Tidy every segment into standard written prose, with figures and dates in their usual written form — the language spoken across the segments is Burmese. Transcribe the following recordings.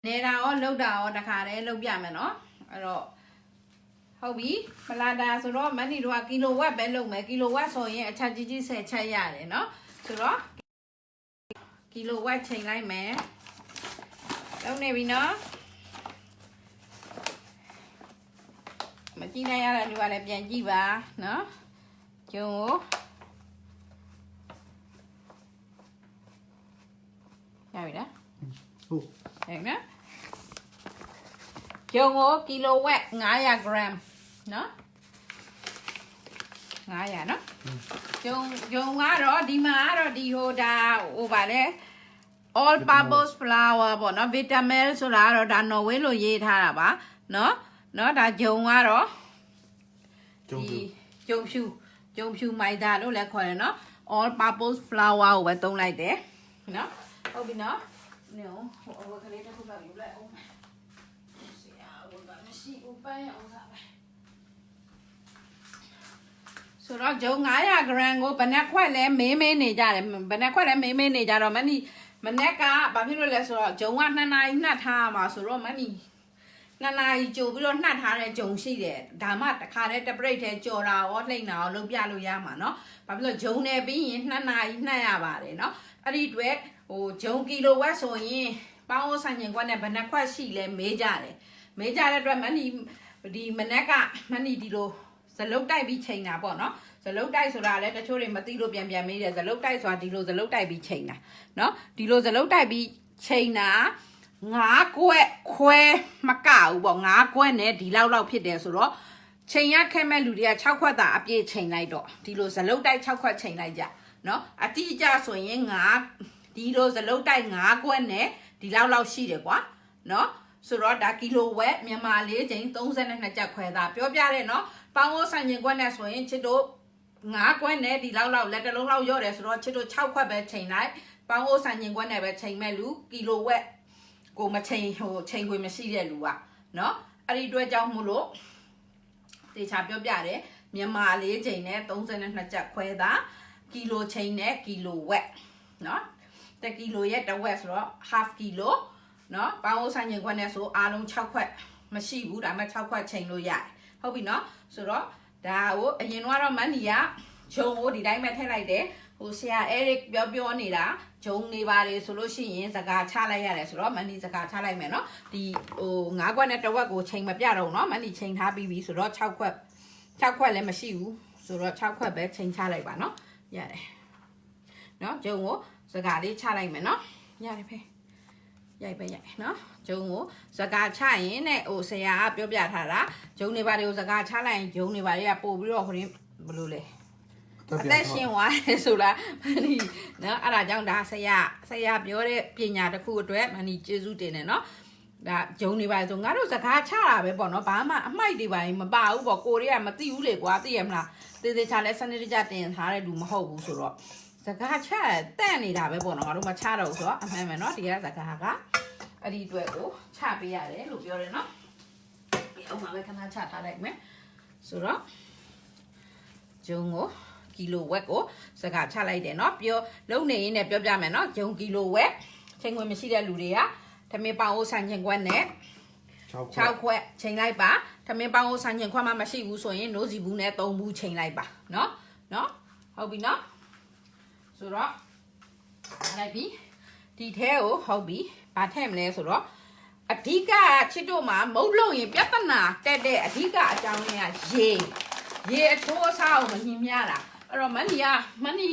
နေတာရောလှုပ်တာရောတခါတည်းလှုပ်ပြမယ်နော်အဲ့တော့ဟုတ်ပြီဖလာတာဆိုတော့မန်နီတို့ကကီလိုဝက်ပဲလုပ်မယ်ကီလိုဝက်ဆိုရင်အချက်ကြီးကြီး10ချက်ရတယ်နော်ဆိုတော့ကီလိုဝက်ချိန်လိုက်မယ်လုပ်နေပြီနော်မကြည့်နိုင်ရတဲ့လူကလည်းပြန်ကြည့်ပါနော်ကျုံကိုရပြီလားဟုတ်ဟဲ့နော်ကျုံကိုကီလိုဝက်900 gram နော်900နော်ကျုံကတော့ဒီမှာကတော့ဒီဟိုဒါဟိုပါလေ all purpose flour ပေါ့နော် Vitamel ဆိုတာကတော့ဒါနော်ဝေးလို့ရေးထားတာပါနော်ဒါကျုံကတော့ဒီကျုံဖြူမိုက်တာလို့လည်းခေါ်တယ်နော် all purpose flour ကိုပဲသုံးလိုက်တယ်နော်ဟုတ်ပြီနော်နော်ဟိုကလေးတစ်ခုပဲယူလိုက်အောင်ဆရာဟိုကမရှိဘူးပန်းရအောင်စားပဲဆိုတော့ဂျုံ900 gram ကိုဘယ်နှခွက်လဲမေးနေကြတယ်ဘယ်နှခွက်လဲမေးနေကြတော့မနက်ကဘာဖြစ်လို့လဲဆိုတော့ဂျုံက2နာရီနှက်ထားရမှာဆိုတော့2နာရီကြိုပြီးတော့နှက်ထားတဲ့ဂျုံရှိတယ်ဒါမှတခါတည်းတပရိတ်ထဲကြော်တာရောလှိမ့်တာရောလုပ်ပြလို့ရမှာเนาะဘာဖြစ်လို့ဂျုံနယ်ပြီးရင်2နာရီနှက်ရပါတယ်เนาะအဲ့ဒီအတွက်ဟိုဂျုံကီလိုဝက်ဆိုရင်ပေါင်းဆိုင်ရင်ခွက်နဲ့ဘယ်နှခွက်ရှိလဲမေးကြတဲ့အတွက်ဒီမနက်ကဒီလိုဇလုတ်တိုက်ပြီးချိန်တာပေါ့နော်ဇလုတ်တိုက်ဆိုတာလည်းတချို့တွေမသိလို့ပြန်မေးတယ်ဇလုတ်တိုက်ဆိုတာဒီလိုဇလုတ်တိုက်ပြီးချိန်တာနော်ဒီလိုဇလုတ်တိုက်ပြီးချိန်တာ9ကွက်ခွဲမကဘူးပေါ့9ကွက်နဲ့ဒီလောက်ဖြစ်တယ်ဆိုတော့ချိန်ရခဲ့မဲ့လူတွေက6ခွက်သာအပြည့်ချိန်လိုက်တော့ဒီလိုဇလုတ်တိုက်6ခွက်ချိန်လိုက်ကြနော်အတိအကျဆိုရင်ဒီလိုဇလုတ်တိုက်9ကွက်နဲ့ဒီလောက်ရှိတယ်ကွာနော်ဆိုတော့ဒါကီလိုဝက်မြန်မာလေးချိန်32ကျပ်ခွဲသားပြောပြတယ်နော်ပေါင်းဝဆိုင်ရင်ခွက်နဲ့ဆိုရင်ချစ်တို့9ခွက်နဲ့ဒီလောက်လက်တလုံးလောက်ရော့တယ်ဆိုတော့ချစ်တို့6ခွက်ပဲချိန်လိုက်ပေါင်းဝဆိုင်ရင်ခွက်နဲ့ပဲချိန်မဲ့လူကီလိုဝက်ကိုမချိန်ချိန်ခွေမရှိတဲ့လူကနော်အဲ့ဒီအတွက်ကြောင့်မို့လို့တေချာပြောပြတယ်မြန်မာလေးချိန်နဲ့32ကျပ်ခွဲသားကီလိုချိန်နဲ့ကီလိုဝက်နော်တကီလိုရဲ့တစ်ဝက်ဆိုတော့ half kiloနော်ပေါင်းဆိုင်ရင်ခွက်နဲ့ဆိုအားလုံး6ခွက်မရှိဘူးဒါမှ6ခွက်ချိန်လို့ရတယ်ဟုတ်ပြီနော်ဆိုတော့ဒါကိုအရင်ကတော့မန်နီကဂျုံကိုဒီတိုင်းပဲထည့်လိုက်တယ်ဟိုဆရာအဲရစ်ပြောနေတာဂျုံနေပါတယ်ဆိုလို့ရှိရင်စကားချလိုက်ရတယ်ဆိုတော့မန်နီစကားချလိုက်မယ်နော်ဒီဟို9ခွက်နဲ့တစ်ဝက်ကိုချိန်မပြတော့နော်မန်နီချိန်ထားပြီးပြီဆိုတော့6ခွက်လည်းမရှိဘူးဆိုတော့6ခွက်ပဲချိန်ချလိုက်ပါနော်ရတယ်နော်ဂျုံကိုစကားလေးချလိုက်မယ်နော်ရတယ်ဖေးရိုက်နော်ဂျုံကိုစကားချရင်နဲ့ဟိုဆရာကပြောပြထားတာဂျုံနေပါတွေကိုစကားချလိုက်ရင်ဂျုံနေပါတွေကပို့ပြီးတော့ဟိုရင်ဘယ်လိုလဲအသက်ရှင်သွားတယ်ဆိုလားမနီနော်အဲ့ဒါကြောင့်ဒါဆရာပြောတဲ့ပညာတစ်ခုအတွက်မနီကျေးဇူးတင်တယ်နော်ဒါဂျုံနေပါဆိုငါတို့စကားချတာပဲပေါ့နော်ဘာမှအမိုက်တွေပါရင်မပါဘူးပေါ့ကိုတွေကမသိဘူးလေကွာသိရမလားသေချာလဲစနစ်တကျတင်ထားတဲ့လူမဟုတ်ဘူးဆိုတော့စကားချတန့်နေတာပဲပေါ့နော်ငါတို့မချတော့ဘူးဆိုတော့အမှန်ပဲနော်ဒီကစကားကအဲ့ဒီအတွက်ကိုချပေးရတယ်လို့ပြောတယ်နော်ဒီအောင်မှာပဲခဏချထားလိုက်မယ်ဆိုတော့ဂျုံကိုကီလိုဝက်ကိုစကားချလိုက်တယ်နော်ပြောလုံနေရင်းနဲ့ပြောပြမယ်နော်ဂျုံကီလိုဝက်ချိန်ခွင်မရှိတဲ့လူတွေကထမင်းပေါင်းအိုးဆိုင်ချိန်ခွက်နဲ့6ခွက်ချိန်လိုက်ပါထမင်းပေါင်းအိုးဆိုင်ချိန်ခွက်မှမရှိဘူးဆိုရင်နိုးစီဘူးနဲ့3ဘူးချိန်လိုက်ပါနော်ဟုတ်ပြီနော်ဆိုတော့လိုက်ပြီဒီထဲကိုဟုတ်ပြီဘာထည့်မလဲဆိုတော့အဓိကချစ်တို့မှာမုတ်လို့ရင်ပြဿနာတက်တဲ့အဓိကအကြောင်းရင်းကရေအချိုးအစားကိုမညှိမြတာအဲ့တော့မန်နီ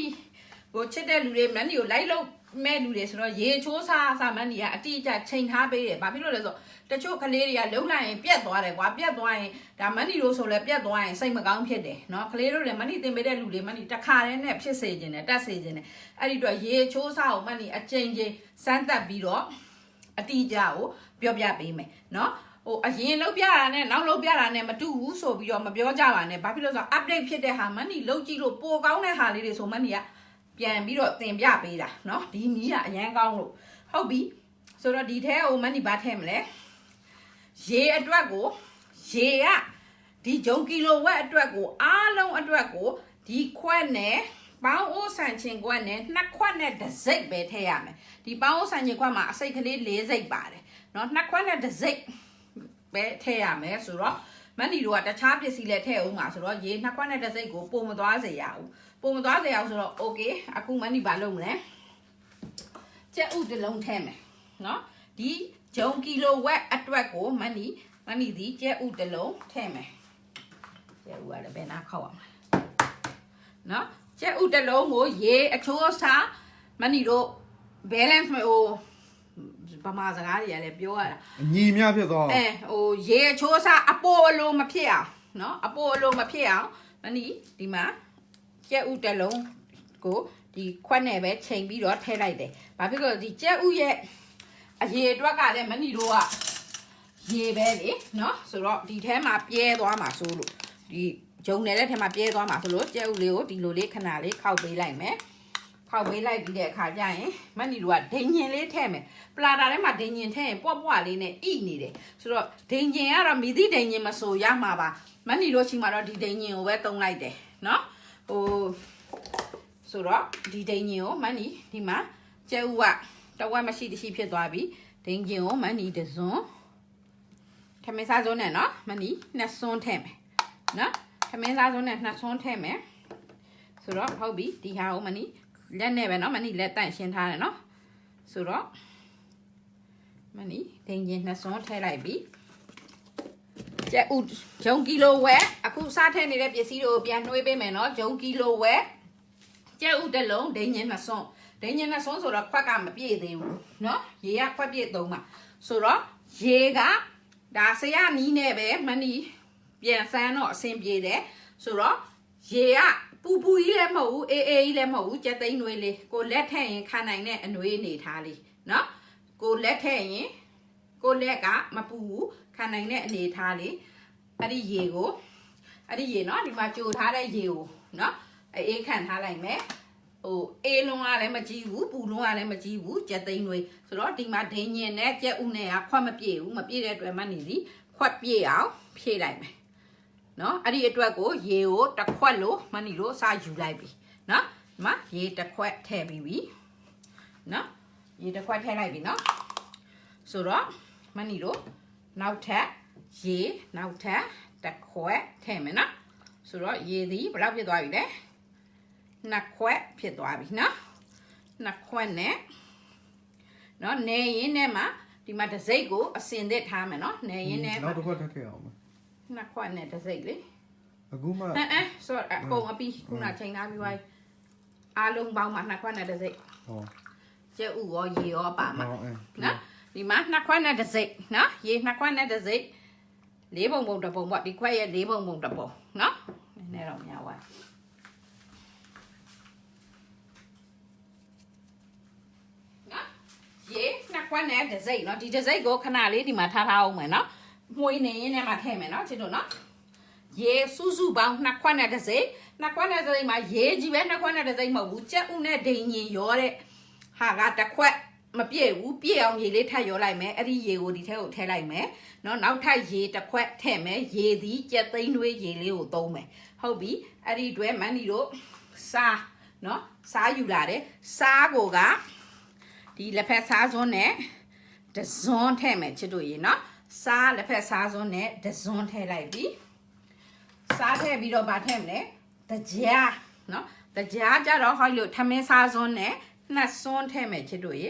ကိုချစ်တဲ့လူတွေမန်နီကိုလိုက်လို့မဲ့လူတွေဆိုတော့ရေချိုးစားမန်နီကအတိအကျချိန်ထားပေးတယ်ဘာဖြစ်လို့လဲဆိုတော့တချို့ကလေးတွေကလုံလိုက်ရင်ပြက်သွားတယ်ကွာပြက်သွားရင်ဒါမန်နီတို့ဆိုလဲပြက်သွားရင်စိတ်မကောင်းဖြစ်တယ်နော်ကလေးတို့လည်းမန်နီတင်ပေးတဲ့လူတွေမန်နီတစ်ခါတည်းနဲ့ဖြစ်စေခြင်းနဲ့တက်စေခြင်းနဲ့အဲ့ဒီတော့ရေချိုးစားကိုမန်နီအချိန်ချင်းစမ်းသပ်ပြီးတော့အတိအကျကိုပြောပြပေးမယ်နော်ဟိုအရင်လောက်ပြတာနဲ့နောက်လောက်ပြတာနဲ့မတူဘူးဆိုပြီးတော့မပြောကြပါနဲ့ဘာဖြစ်လို့ဆိုတော့ update ဖြစ်တဲ့ဟာမန်နီလောက်ကြည့်လို့ပိုကောင်းတဲ့ဟာလေးတွေဆိုမန်နီကပြန်ပြီးတော့သင်ပြပေးတာเนาะဒီမီးကအရန်ကောင်းလို့ဟုတ်ပြီဆိုတော့ဒီထဲကိုမန်နီဘာထည့်မလဲရေအတွက်ကိုရေကဒီဂျုံကီလိုဝက်အတွက်ကိုအားလုံးအတွက်ကိုဒီခွက်နဲ့ပေါင်းအိုးဆန်ချင်ခွက်နဲ့2ခွက်နဲ့တစ်စိတ်ပဲထည့်ရမယ်ဒီပေါင်းအိုးဆန်ချင်ခွက်မှာအစိတ်ကလေး4စိတ်ပါတယ် နော်နှစ်ခွက်နဲ့တစ်စိတ်ပဲထည့်ရမယ်ဆိုတော့မနီတို့ကတခြားပစ္စည်းလည်းထည့်အောင်ပါဆိုတော့ရေနှစ်ခွက်နဲ့တစ်စိတ်ကိုပုံမသွားစေရဘူးပုံမသွားစေအောင်ဆိုတော့ okay အခုမနီဘာလုပ်မလဲကြက်ဥတစ်လုံးထည့်မယ်နော်ဒီဂျုံကီလိုဝက်အတွက်ကိုမနီဒီကြက်ဥတစ်လုံးထည့်မယ်ကြက်ဥကလည်းဘယ်နာခောက်အောင်နော်ကြက်ဥတစ်လုံးကိုရေအချိုးစားမနီတို့ balance ဟိုဗမာစကားတွေကလည်းပြောရတာညီမြဖြစ်သွားဟိုရေအချိုးစားအပေါ်အလိုမဖြစ်အောင်နော်အပေါ်အလိုမဖြစ်အောင်မနီဒီမှာကြက်ဥတစ်လုံးကိုဒီခွက်နဲ့ပဲချိန်ပြီးတော့ထည့်လိုက်တယ်။ဘာဖြစ်လို့ဒီကြက်ဥရဲ့အရေအတွက်ကလည်းမနီတို့ကရေပဲလေနော်ဆိုတော့ဒီထဲမှာပြဲသွားမှာဆိုလို့ဒီဂျုံနေတဲ့ထဲမှာပြဲသွားမှာဆိုလို့ကြက်ဥလေးကိုဒီလိုလေးခဏလေးခောက်ပေးလိုက်မယ်။ခောက်ပေးလိုက်ပြီးတဲ့အခါကျရင်မနီတို့ကဒိန်ညင်လေးထည့်မယ်။ပလာတာထဲမှာဒိန်ညင်ထည့်ရင်ပွားပွားလေးနဲ့ဣနေတယ်။ဆိုတော့ဒိန်ညင်ကတော့မိသည့်ဒိန်ညင်မဆိုရမှာပါ။မနီတို့ရှိမှတော့ဒီဒိန်ညင်ကိုပဲသုံးလိုက်တယ်နော်။ဟိုဆိုတော့ဒီဒိန်ညင်ကိုမနီဒီမှာကျဲဥကတဝက်မရှိတရှိဖြစ်သွားပြီဒိန်ညင်ကိုမနီတစွန်းထမင်းစားစွန်းနဲ့နော်မနီနှစ်စွန်းထည့်မယ်နော်ထမင်းစားစွန်းနဲ့နှစ်စွန်းထည့်မယ်ဆိုတော့ဟုတ်ပြီဒီဟာကိုမနီလက်နဲ့ပဲနော်မနီလက်တန့်ရှင်းထားတယ်နော်ဆိုတော့မနီဒိန်ညင်နှစ်စွန်းထည့်လိုက်ပြီကျဲဥဂျုံကီလိုဝက်အခုစားထည့်နေတဲ့ပစ္စည်းတွေကိုပြန်နှွေးပေးမယ်နော်ဂျုံကီလိုဝက်ကျဲဥတစ်လုံးဒိန်ညင်နှစ်စွန်းဒိန်ညင်နှစ်စွန်းဆိုတော့ခွက်ကမပြည့်သေးဘူးနော်ရေကခွက်ပြည့်သုံးပါဆိုတော့ရေကဒါဆရာနီးနဲ့ပဲမနီပြန်ဆန်းတော့အဆင်ပြေတယ်ဆိုတော့ရေကပူကြီးလည်းမဟုတ်ဘူးအေးကြီးလည်းမဟုတ်ဘူးကြက်သိန်းနွေးလေးကိုလက်ထည့်ရင်ခါနိုင်တဲ့အနွေးအနေထားလေးနော်ကိုလက်ထည့်ရင်ကိုလက်ကမပူဘူးခါနိုင်တဲ့အနေထားလေးအဲ့ဒီရေနော်ဒီမှာကြိုထားတဲ့ရေကိုနော်အေးခံထားလိုက်မယ်ဟိုအေးလုံးကလည်းမကြည့်ဘူးပူလုံးကလည်းမကြည့်ဘူးကြက်သိန်းတွေဆိုတော့ဒီမှာဒိန်ညင်နဲ့ကြက်ဥနဲ့ကခွက်မပြည့်ဘူးမပြည့်တဲ့အတွက်မှနေစီခွက်ပြည့်အောင်ဖြည့်လိုက်မယ်နော်အဲ့ဒီအတွက်ကိုရေကိုတစ်ခွက်လို့မနီလို့စယူလိုက်ပြီနော်ဒီမှာရေတစ်ခွက်ထည့်ပြီးပြီနော်ရေတစ်ခွက်ထည့်လိုက်ပြီနော်ဆိုတော့မနီတို့နောက်ထပ်ရေနောက်ထပ်တစ်ခွက်ထည့်မယ်နော်ဆိုတော့ရေသည်ဘယ်လောက်ဖြစ်သွားပြီလဲနှစ်ခွက်ဖြစ်သွားပြီနော်နှစ်ခွက်နဲ့နော်နေရင်နဲ့မှာဒီမှာတစ်စိတ်ကိုအစင်သစ်ထားမယ်နော်နေရင်နဲ့နောက်တစ်ခွက်ထည့်အောင်မယ်နှစ်ခွက်နဲ့တစ်စိတ်လေအခုမှဆိုတော့အကုန်အပြီးခုနချိန်ထားပြီးသွားအားလုံးပေါင်းမှာနှစ်ခွက်နဲ့တစ်စိတ်ဟောကျဲဥရောရေရောပါမှာနော်ဒီမှာနှစ်ခွက်နဲ့တစ်စိတ်နော်ရေနှစ်ခွက်နဲ့တစ်စိတ်လေးပုံတစ်ပုံပေါ့ဒီခွက်ရဲ့လေးပုံတစ်ပုံနော်နည်းနည်းတော့များသွားရေနှစ်ခွက်နဲ့တစ်စိတ်เนาะဒီတစ်စိတ်ကိုခဏလေးဒီမှာထားအောင်မယ်เนาะမှုေးနေရင်လည်းမထည့်မယ်เนาะချစ်တို့เนาะရေစုပေါင်းနှစ်ခွက်နဲ့တစ်စိတ်နှစ်ခွက်နဲ့တစ်စိတ်မှာရေကြီးပဲနှစ်ခွက်နဲ့တစ်စိတ်မဟုတ်ဘူးကြက်ဥနဲ့ဒိန်ညင်ရောတဲ့ဟာကတစ်ခွက်မပြည့်ဘူးပြည့်အောင်ရေလေးထပ်ရောလိုက်မယ်အဲ့ဒီရေကိုဒီထဲကိုထည့်လိုက်မယ်เนาะနောက်ထပ်ရေတစ်ခွက်ထည့်မယ်ရေသည်ကြက်သိန်းတွေးရေလေးကိုသုံးမယ်ဟုတ်ပြီအဲ့ဒီအတွက်မန်ဒီတို့စားเนาะစားယူလာတယ်စားကိုကဒီလက်ဖက်စားစွန်းနဲ့တစွန်းထည့်မယ်ချစ်တို့ရေနော်စားလက်ဖက်စားစွန်းနဲ့တစွန်းထည့်လိုက်ပြီစားထည့်ပြီးတော့ဗာထည့်မလဲတကြားနော်တကြားကြတော့ဟောလို့ထမင်းစားစွန်းနဲ့နှစ်စွန်းထည့်မယ်ချစ်တို့ရေ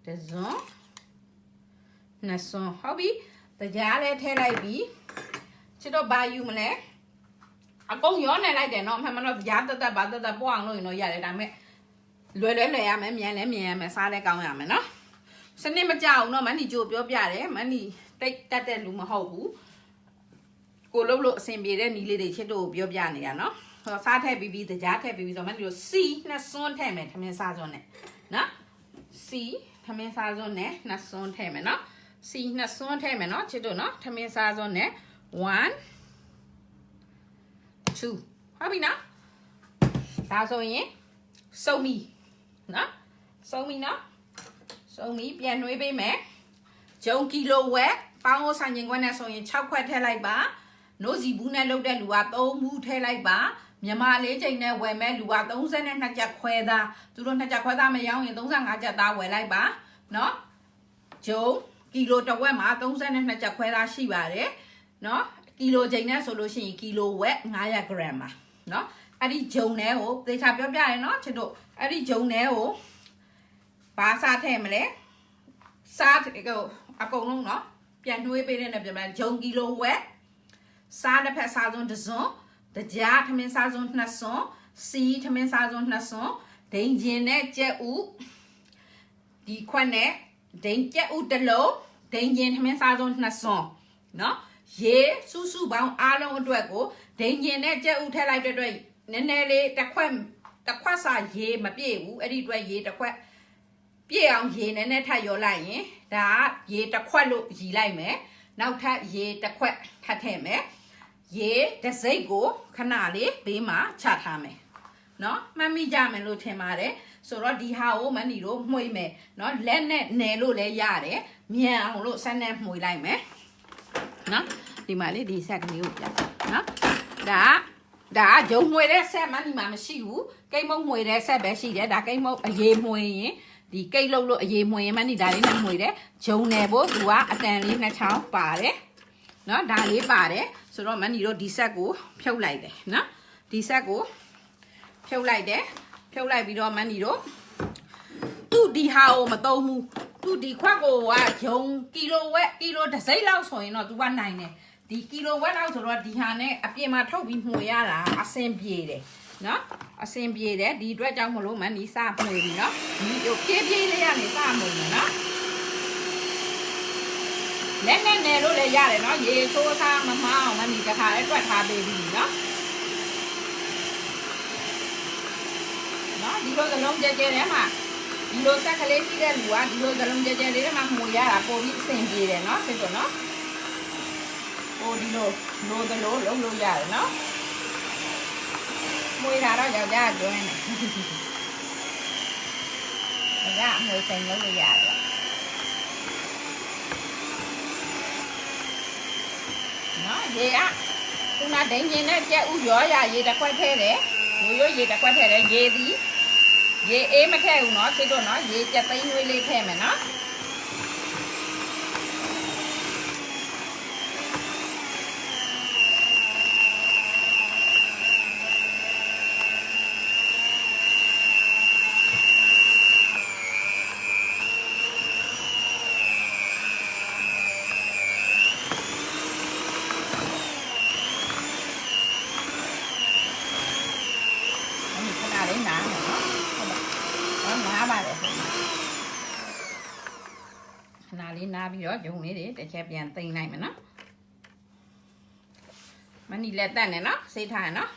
တစွန်းနှစ်စွန်းဟုတ်ပြီတကြားလည်းထည့်လိုက်ပြီချစ်တို့ဘာယူမလဲအကုန်ရောနေလိုက်တယ်နော်မှန်မှန်တော့ကြားတက်ပါတက်ပွားအောင်လို့ရင်တော့ရတယ်ဒါပေမဲ့လွယ်ရမယ်မြန်လဲမြန်ရမယ်စားလဲကောင်းရမယ်နော်စနစ်မကြအောင်တော့မန်ဒီကြိုပြောပြတယ်မန်ဒီတိတ်တက်တဲ့လူမဟုတ်ဘူးကိုလုံးလို့အဆင်ပြေတဲ့နီးလေးတွေချစ်တို့ပြောပြနေတာနော်ဟောစားထည့်ပြီးတကြားထည့်ပြီးဆိုမန်ဒီတို့စီနှစ်စွန်းထည့်မယ်ထမင်းစားစွန်းနဲ့နော်စီထမင်းစားစွန်းနဲ့နှစ်စွန်းထည့်မယ်နော်စီနှစ်စွန်းထည့်မယ်နော်ချစ်တို့နော်ထမင်းစားစွန်းနဲ့1 2ဟုတ်ပြီနော်ဒါဆိုရင်စုံပြီနော်စုံပြီနော်စုံပြီပြန်နှွေးပေးမယ်ဂျုံကီလိုဝက်ပေါင်းလို့ဆိုင်ရင်ခွက်နဲ့ဆိုရင်6ခွက်ထည့်လိုက်ပါနို့စီဘူးနဲ့လုပ်တဲ့လူက3ဘူးထည့်လိုက်ပါမြန်မာလေးချိန်နဲ့ဝယ်မဲ့လူက32ကျပ်ခွဲသားသူတို့2ကျပ်ခွဲသားမရောင်းရင်35ကျပ်သားဝယ်လိုက်ပါနော်ဂျုံက ကီလိုတစ်ဝက်မှာ32ချက်ခွဲသားရှိပါတယ်နော်ကီလိုချိန်နဲ့ဆိုလို့ရှိရင်ကီလိုဝက်900 gram ပါနော်အဲ့ဒီဂျုံထဲကိုသေချာပြောပြရနော်ချစ်တို့အဲ့ဒီဂျုံထဲကိုဘာစားထည့်မလဲစားဟိုအကုန်လုံးနော်ပြန်နှွေးပေးတဲ့နဲ့ပြန်မယ်ဂျုံကီလိုဝက်စားတစ်ဖက်စားစုံတစ်စွန်းတကြားထမင်းစားစုံ2စွန်းစီထမင်းစားစုံ2စွန်းဒိန်ကျင်နဲ့ကြက်ဥဒီခွက်နဲ့ဒိန်ကြက်ဥတစ်လုံးဒိန်ကျင်ထမင်းစားစုံ2စွန်းနော်ရေစုပေါင်းအားလုံးအတွက်ကိုဒိန်ကျင်နဲ့ကြက်ဥထည့်လိုက်တဲ့အတွက်နည်းနည်းလေးတစ်ခွက်စာရေမပြည့်ဘူးအဲ့ဒီအတွက်ရေတစ်ခွက်ပြည့်အောင်ရေနည်းနည်းထပ်ရောလိုက်ရင်ဒါကရေတစ်ခွက်လို့ရည်လိုက်မယ်နောက်ထပ်ရေတစ်ခွက်ထပ်ထည့်မယ်ရေတစ်စိတ်ကိုခဏလေးဘေးမှာချထားမယ်နော်မှတ်မိကြမယ်လို့ထင်ပါတယ်ဆိုတော့ဒီဟာကိုမနီတို့မှွေမယ်နော်လက်နဲ့နယ်လို့လည်းရတယ်မြန်အောင်လို့ဆက်နဲ့မှွေလိုက်မယ်နော်ဒီမှာလေဒီဆက်ကလေးကိုပြနော်ဒါကဂျုံမှွေတဲ့ဆက်မှဒီမှာမရှိဘူးကိတ်မုံမှွေတဲ့ဆက်ပဲရှိတယ်ဒါကိတ်မုံအရေးမှွေရင်ဒီကိတ်လုံးလို့အရေးမှွေရင်မှဒီဒါလေးနဲ့မှွေတယ်ဂျုံနယ်ဖို့သူကအတန်လေးနှစ်ချောင်းပါတယ်နော်ဒါလေးပါတယ်ဆိုတော့မနီတို့ဒီဆက်ကိုဖြုတ်လိုက်တယ်နော်ဒီဆက်ကိုဖြုတ်လိုက်တယ်ဖြုတ်လိုက်ပြီးတော့မနီတို့သူ့ဒီဟာကိုမသုံးဘူးသူ့ဒီခွက်ကိုကဂျုံကီလိုတစ်စိမ့်လောက်ဆိုရင်တော့သူကနိုင်တယ်ဒီကီလိုဝက်လောက်ဆိုတော့ဒီဟာနဲ့အပြင်မှာထုတ်ပြီးမှွေရတာအဆင်ပြေတယ်နော်အဆင်ပြေတယ်ဒီအတွက်ကြောင့်မလို့မနီစမှွေပြီနော်ဒီပြေးလေးရနေစမှွေမယ်နော်လက်နဲ့နယ်လို့လည်းရတယ်နော်ရေဆိုးစားမမအောင်မနီတခါလေးတွက်ထားပေးပြီနော်နော်ဒီလိုကလုံးကြဲကြဲထဲမှာဒီလိုဆက်ကလေးရှိတဲ့လူကဒီလိုကလုံးကြဲကြဲလေးထဲမှာမှွေရတာပိုပြီးအဆင်ပြေတယ်နော်သိတော့နော်ဟိုဒီလိုလုံးလုံးလို့ရတယ်နော်မှွေတာတော့ယောက်ျားကျွန်းတယ်ဒါကမှွေစိန်လုံးလို့ရတယ်နော်ရေကခုနဒိန်ကျင်နဲ့ကြက်ဥရောရရေတစ်ခွက်ထဲတယ်ရိုးရေတစ်ခွက်ထဲတယ်ရေသည်ရေအေးမထည့်ဘူးနော်သိတော့နော်ရေကြက်သိန်းဝေးလေးထည့်မယ်နော်နားပြီးတော့ဂျုံလေးတွေတစ်ချက်ပြန်သိမ့်လိုက်မယ်နော်မနီလက်တက်နေနော်စိတ်ထားရနော်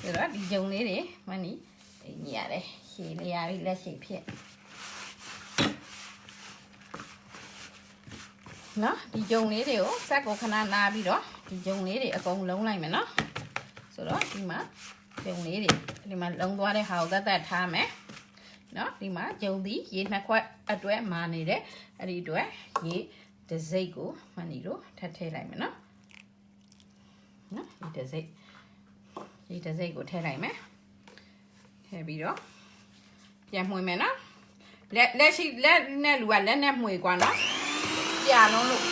ဒါတော့ဒီဂျုံလေးတွေမနီသိညရတယ်ရှည်လေးရပြီလက်ရှိဖြစ်နော်ဒီဂျုံလေးတွေကိုစက်ကိုခဏနားပြီးတော့ဒီဂျုံလေးတွေအကုန်လုံးလိုက်မယ်နော်ဆိုတော့ဒီမှာဂျုံလေးတွေဒီမှာလုံးသွားတဲ့ဟာကိုတက်ထားမယ်နော်ဒီမှာဂျုံသည်ရေနှစ်ခွက်အတွက်မာနေတဲ့အဲ့ဒီအတွက်ရေတစ်စိတ်ကိုမနီတို့ထပ်ထည့်လိုက်မယ်နော်ရေတစ်စိတ်ကိုထည့်လိုက်မယ်ထည့်ပြီးတော့ပြန်မှွေမယ်နော်လက်ရှိလက်နဲ့လူကလက်နဲ့မှွေกว่าနော်ကြာလုံးလို့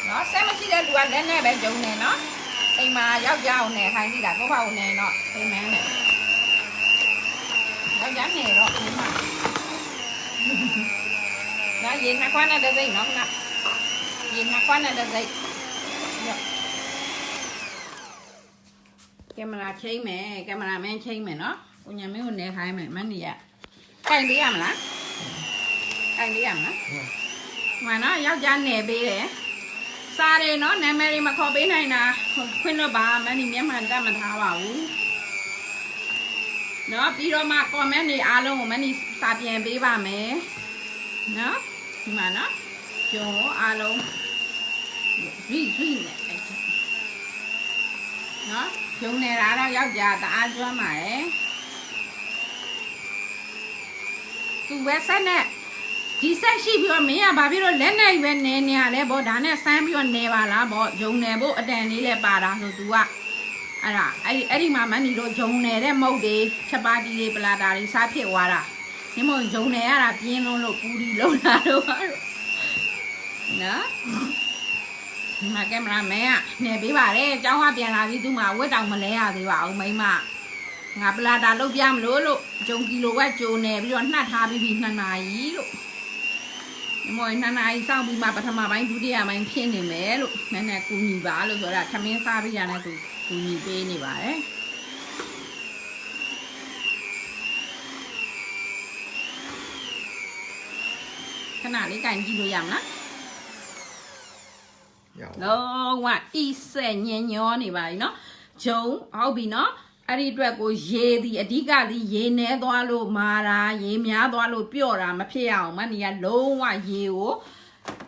နော်ဆက်မရှိတဲ့လူကလက်နဲ့ပဲဂျုံနေနော်အိမ်မှာယောက်ျားအောင်နေခိုင်းကြည့်တာကိုယ့်ဘာကိုနေတော့အိမ်မန်းနဲ့ယောက်ျားနေတော့အိမ်မှာနော်ရေနှစ်ခွက်နဲ့တစ်စိမ့်နော်ခဏရေနှစ်ခွက်နဲ့တစ်စိမ့်ကင်မရာချိန်မယ်ကင်မရာမင်းချိန်မယ်နော်ကိုညာမင်းကိုနေခိုင်းမယ်မနီရကင်ပေးရမလားကင်ပေးရမလားမနော်ယောက်ျားနေပေးတယ်စားတယ်နော်နာမည်တွေမခေါ်ပေးနိုင်တာခွင့်တော့ပါမနီမျက်မှန်တတ်မထားပါဘူးနော်ပြီးတော့မှ comment တွေအားလုံးကိုမနီစာပြန်ပေးပါမယ်နော်ဒီမှာနော်ကျုံအားလုံးရီနဲ့နော်ကျုံနေတာတော့ယောက်ျားတအားကျွမ်းပါရဲ့သူပဲဆက်နဲ့ဒီဆက်ရှိပြီးတော့မင်းကဘာဖြစ်လို့လက်နဲ့ပဲနေနေရလဲဗောဒါနဲ့စမ်းပြီးတော့နေပါလားဗောဂျုံနေဖို့အတန်လေးလည်းပါတာဆို तू ကအဲ့ဒီမှာမနီတို့ဂျုံနေတဲ့မုတ်တွေချက်ပါတီတွေပလာတာတွေစားဖြစ်သွားတာ你莫用那呀，别弄了，不离了那都完了。那，你妈干嘛没呀？你别把嘞，讲话别拿的都嘛，我当没来呀，对吧？我没嘛。我不拉达路边路路，种几路我种呢，比如那他比比那哪一路。你莫那哪一上比嘛，把他妈买土地啊，买偏的买路，那那姑娘吧路说了，他们啥比呀那都姑娘背你吧哎。ขนาดนี้การกินตัวอย่างนะ ရအောင် လုံးဝအစ်ဆက်ညင်ညောနေပါပြီเนาะဂျုံဟုတ်ပြီเนาะအဲ့ဒီအတွက်ကိုရေဒီအဓိကဒီရေနဲသွားလို့မာတာရေများသွားလို့ပြော့တာမဖြစ်အောင်မနီကလုံးဝရေကို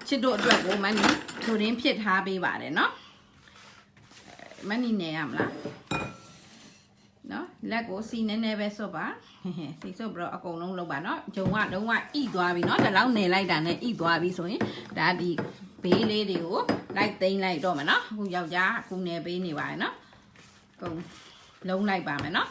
ချစ်တို့အတွက်ကိုမနီထိုရင်းဖြစ်ထားပေးပါတယ်เนาะမနီနေရမလားเนาะလက်ကိုစီနဲနဲပဲစွတ်ပါစီစွတ်ပြီးတော့အကုန်လုံးလုပ်ပါเนาะဂျုံကလုံးဝဣသွားပြီเนาะဒီလောက်နေလိုက်တာနဲ့ဣသွားပြီဆိုရင်ဒါဒီဘေးလေးတွေကိုလိုက်သိမ်းလိုက်တော့မယ်เนาะအခုယောက်ျားအခုနေပေးနေပါတယ်เนาะကုန်လုံးလိုက်ပါမယ်เนาะ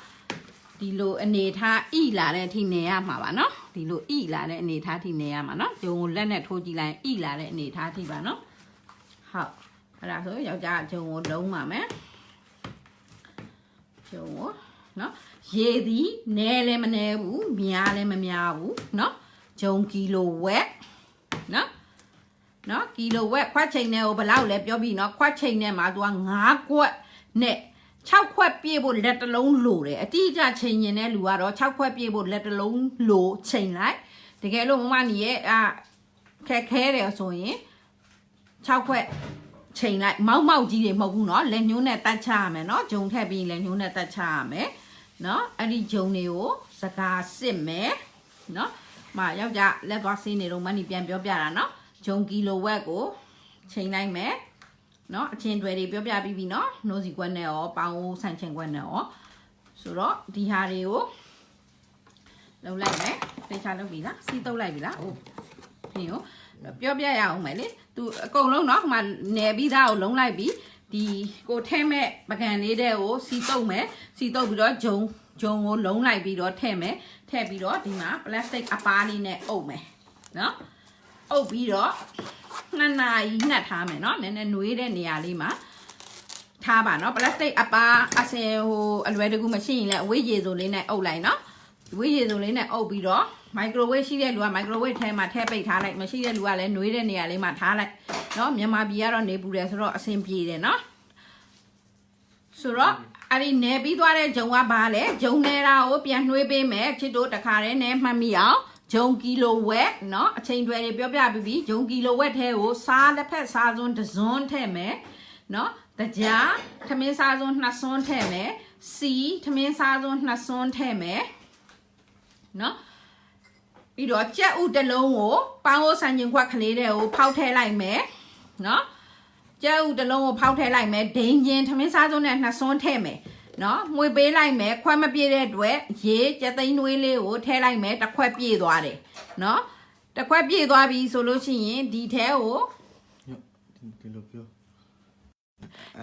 ဒီလိုအနေထားဣလာတဲ့အထိနေရမှာပါเนาะဒီလိုဣလာတဲ့အနေထားထိနေရမှာเนาะဂျုံကိုလက်နဲ့ထိုးကြည့်လိုက်ဣလာတဲ့အနေထားထိပါเนาะဟုတ်အဲ့ဒါဆိုယောက်ျားဂျုံကိုလုံးပါမယ်ဂျုံကိုเนาะရေသည်နဲလည်းမနဲဘူးများလည်းမများဘူးเนาะဂျုံကီလိုဝက်เนาะကီလိုဝက်ခွက်ချိန်နဲ့ကိုဘယ်လောက်လဲပြောပြီးเนาะခွက်ချိန်နဲ့မှာသူက9ခွက်နဲ့6ခွက်ပြည့်ဖို့လက်တစ်လုံးလိုတယ်အတိအကျချိန်ရင်တဲ့လူကတော့6ခွက်ပြည့်ဖို့လက်တစ်လုံးလိုချိန်လိုက်တကယ်လို့မမနီရဲ့ခက်ခဲတယ်ဆိုရင်6ခွက်ချိန်လိုက်မောက်မောက်ကြီးတွေမဟုတ်ဘူးเนาะလက်ညှိုးနဲ့တတ်ချရမယ်เนาะဂျုံထက်ပြီးလက်ညှိုးနဲ့တတ်ချရမယ်เนาะအဲ့ဒီဂျုံတွေကိုစကားစစ်မယ်เนาะမယောက်ျားလက်သွားစင်းနေတော့မနီပြန်ပြောပြတာเนาะဂျုံကီလိုဝက်ကိုချိန်လိုက်မယ်เนาะအချင်းတွေတွေပြောပြပြီးပြီเนาะနိုးစီကွက်နဲ့ရောပေါင်းဆန်ချင်ကွက်နဲ့ရောဆိုတော့ဒီဟာတွေကိုလုံလိုက်မယ်တေချာလုပ်ပြီလားစီးတုပ်လိုက်ပြီလားဟုတ်ပြီဟိုပြောပြရအောင်မယ်လေသူအကုန်လုံးเนาะဟိုမှာနယ်ပြီးသားကိုလုံလိုက်ပြီဒီကိုထဲမဲ့ပကံလေးတဲ့ကိုစီတုပ်မယ်စီတုပ်ပြီးတော့ဂျုံကိုလုံလိုက်ပြီးတော့ထည့်မယ်ထည့်ပြီးတော့ဒီမှာပလတ်စတစ်အပါးလေးနဲ့အုပ်မယ်เนาะအုပ်ပြီးတော့2 နာရီနှက်ထားမယ်เนาะနည်းနည်းနှွေးတဲ့နေရာလေးမှာထားပါเนาะပလတ်စတစ်အပါအစင်ဟိုအလွယ်တကူမရှိရင်လည်းအဝေးရေစုံလေးနဲ့အုပ်လိုက်เนาะဝေးရေစုံလေးနဲ့အုပ်ပြီးတော့မိုက်ခရိုဝေ့ရှိတဲ့လူကမိုက်ခရိုဝေ့ထဲမှာထည့်ပိတ်ထားလိုက်မရှိတဲ့လူကလည်းနှွေးတဲ့နေရာလေးမှာထားလိုက်เนาะမြန်မာပြည်ကတော့နေပူတယ်ဆိုတော့အဆင်ပြေတယ်เนาะဆိုတော့အဲ့ဒီနေပြီးသွားတဲ့ဂျုံကဘာလဲဂျုံနေတာကိုပြန်နှွေးပေးမယ်ချစ်တို့တခါတည်းနဲ့မှတ်မိအောင်ဂျုံကီလိုဝက်เนาะအချိန်တွေပြောပြပြီးပြီဂျုံကီလိုဝက်ထဲကိုစားလက်ဖက်စားစွန်းတစ်စွန်းထည့်မယ်เนาะတကြားထမင်းစားစွန်း2စွန်းထည့်မယ်စီထမင်းစားစွန်း2စွန်းထည့်မယ်เนาะပြီးတော့ကြက်ဥတစ်လုံးကိုပေါင်းဆန်ကျင်ခွက်ကလေးတွေကိုဖောက်ထည့်လိုက်မယ်เนาะကြက်ဥတစ်လုံးကိုဖောက်ထည့်လိုက်မယ်ဒိန်ချင်းထမင်းစားစွန်းနဲ့2စွန်းထည့်မယ်เนาะမှွေပေးလိုက်မယ်ခွက်မပြည့်တဲ့အတွက်ရေကြက်သိန်းနှွေးလေးကိုထည့်လိုက်မယ်တစ်ခွက်ပြည့်သွားတယ်เนาะတစ်ခွက်ပြည့်သွားပြီဆိုလို့ရှိရင်ဒီထဲကို ဒီလိုပြော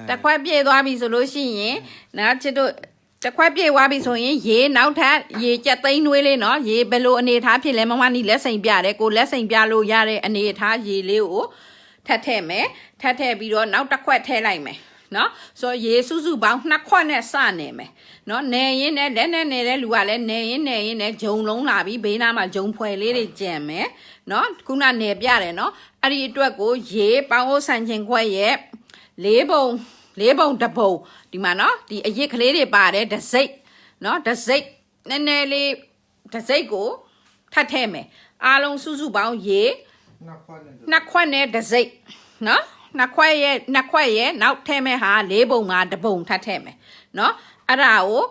တစ်ခွက်ပြည့်သွားပြီဆိုလို့ရှိရင်နော်ချစ်တို့တစ်ခွက်ပြည့်သွားပြီဆိုရင်ရေနောက်ထပ်ရေကြက်သိန်းနှွေးလေးเนาะရေဘယ်လိုအနေထားဖြစ်လဲမမနီလက်စိန်ပြတယ်ကိုလက်စိန်ပြလို့ရတဲ့အနေထားရေလေးကိုထပ်ထည့်မယ်ထပ်ထည့်ပြီးတော့နောက်တစ်ခွက်ထည့်လိုက်မယ်နော်ဆိုရေစုစုပေါင်း2ခွက်နဲ့စနေမယ်နော်နေရင်နဲ့လက်နဲ့နေတဲ့လူကလည်းနေရင်နဲ့ဂျုံလုံးလာပြီးဘေးနားမှာဂျုံဖွယ်လေးတွေကြံမယ်နော်ခုနနေပြတယ်နော်အဲ့ဒီအတွက်ကိုရေပေါင်းဆန်ချင်ခွက်ရဲ့4ပုံတစ်ပုံဒီမှာနော်ဒီအရစ်ကလေးတွေပါတယ်တစ်စိတ်နော်တစ်စိတ်နည်းနည်းလေးတစ်စိတ်ကိုထပ်ထည့်မယ်အားလုံးစုစုပေါင်းရေ2ခွက်နဲ့တစ်စိတ်နော်နှစ်ခွက်ရဲ့နောက်ထည့်မဲ့ဟာ4ပုံမှာ1ပုံထပ်ထည့်မယ်เนาะအဲ့ဒါကို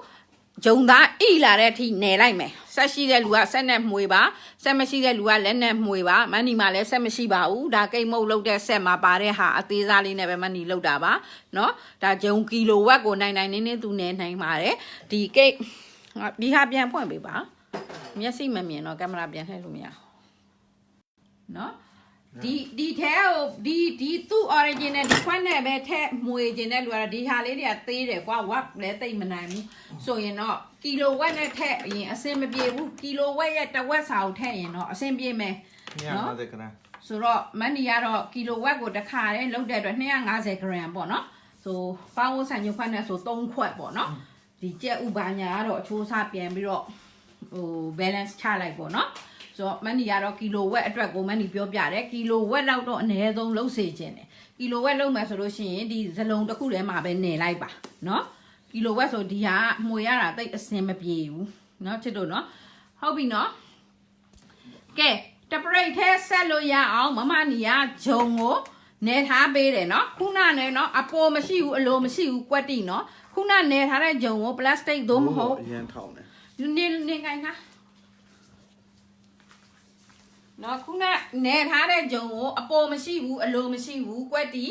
ဂျုံသားဣလာတဲ့အထိနယ်လိုက်မယ်ဆက်ရှိတဲ့လူကဆက်နဲ့မှွေပါဆက်မရှိတဲ့လူကလက်နဲ့မှွေပါမန်နီမှာလည်းဆက်မရှိပါဘူးဒါကိတ်မုတ်လုပ်တဲ့ဆက်မှာပါတဲ့ဟာအသေးစားလေးနဲ့ပဲမန်နီလုပ်တာပါเนาะဒါဂျုံကီလိုဝက်ကိုနိုင်နေသူနယ်နိုင်ပါတယ်ဒီကိတ်ဒီဟာပြန်ဖွင့်ပေးပါမျက်စိမမြင်တော့ကင်မရာပြန်ထည့်လို့မရเนาะ ဒီထဲကိုဒီသူ့ origin နဲ့ဒီခွက်နဲ့ပဲထက်မွေခြင်းတဲ့လူကတော့ဒီဟာလေးတွေကသေးတယ်ကွာဝက်လည်းသိမ့်မနိုင်ဘူးဆိုရင်တော့ကီလိုဝက်နဲ့ထက်ရင်အဆင်မပြေဘူးကီလိုဝက်ရဲ့တစ်ဝက်စာကိုထက်ရင်တော့အဆင်ပြေမယ်နော် 250 gram ဆိုတော့မန်နီကတော့ကီလိုဝက်ကိုတစ်ခါတည်းလောက်တဲ့အတွက်250 gram ပေါ့နော်ဆိုပေါင်းဝဆန်ညခွက်နဲ့ဆို3ခွက်ပေါ့နော်ဒီကြက်ဥပါညာကတော့အချိုးစားပြန်ပြီးတော့ဟို balance ချလိုက်ပေါ့နော်ဆိုတော့မန်နီကတော့ကီလိုဝက်အတွက်ကိုမန်နီပြောပြတယ်ကီလိုဝက်လောက်တော့အနည်းဆုံးလုံးစေခြင်းတယ်ကီလိုဝက်လုံးမယ်ဆိုလို့ရှိရင်ဒီဇလုံးတစ်ခုထဲမှာပဲနေလိုက်ပါနော်ကီလိုဝက်ဆိုဒီဟာမှွေရတာတိတ်အစင်မပြေဘူးနော်ချစ်တို့နော်ဟုတ်ပြီနော်ကဲတပရိတ်ထဲဆက်လို့ရအောင်မမနီကဂျုံကိုနေထားပေးတယ်နော်ခုနနဲ့နော်အပေါ်မရှိဘူးအလိုမရှိဘူးကွက်တိနော်ခုနနေထားတဲ့ဂျုံကိုပလတ်စတစ်သို့မဟုတ် အရင်ထောင်းတယ် နေခိုင်းတာနော်ခုနနေထားတဲ့ဂျုံကိုအပေါ်မရှိဘူးအလိုမရှိဘူးကွက်တိ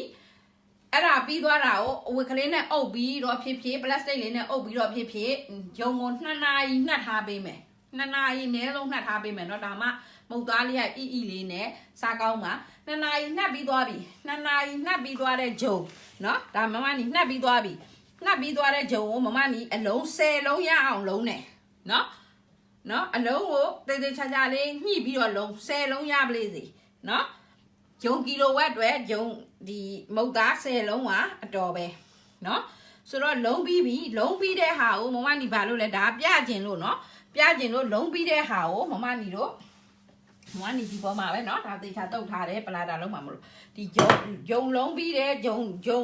အဲ့ဒါပြီးသွားတာကိုအဝတ်ကလေးနဲ့အုပ်ပြီးတော့ဖြစ်ဖြစ်ပလတ်စတစ်လေးနဲ့အုပ်ပြီးတော့ဖြစ်ဖြစ်ဂျုံကို2နာရီနှက်ထားပေးမယ်2နာရီနည်းလုံးနှက်ထားပေးမယ်နော်ဒါမှမုတ်သားလေးကအီလေးနဲ့စားကောင်းပါ2နာရီနှက်ပြီးသွားပြီ2နာရီနှက်ပြီးသွားတဲ့ဂျုံနော်ဒါမမနီနှက်ပြီးသွားပြီနှက်ပြီးသွားတဲ့ဂျုံကိုမမနီအလုံး10လုံးရအောင်လုံးနဲ့နော်အလုံးကိုတိတ်တိတ်ချာချာလေးညှိပြီးတော့လုံး10လုံးရပလေးစီနော်ဂျုံကီလိုဝက်အတွက်ဂျုံဒီမုတ်သား10လုံးကအတော်ပဲနော်ဆိုတော့လုံးပြီးပြီလုံးပြီးတဲ့ဟာကိုမမနီဘာလို့လဲဒါပြကျင်လို့နော်ပြကျင်လို့လုံးပြီးတဲ့ဟာကိုမမနီတို့မမနီဒီပေါ်မှာပဲနော်ဒါသေချာတုတ်ထားတယ်ပလာတာလုံးမှာမလို့ဒီဂျုံလုံးပြီးတဲ့ဂျုံကို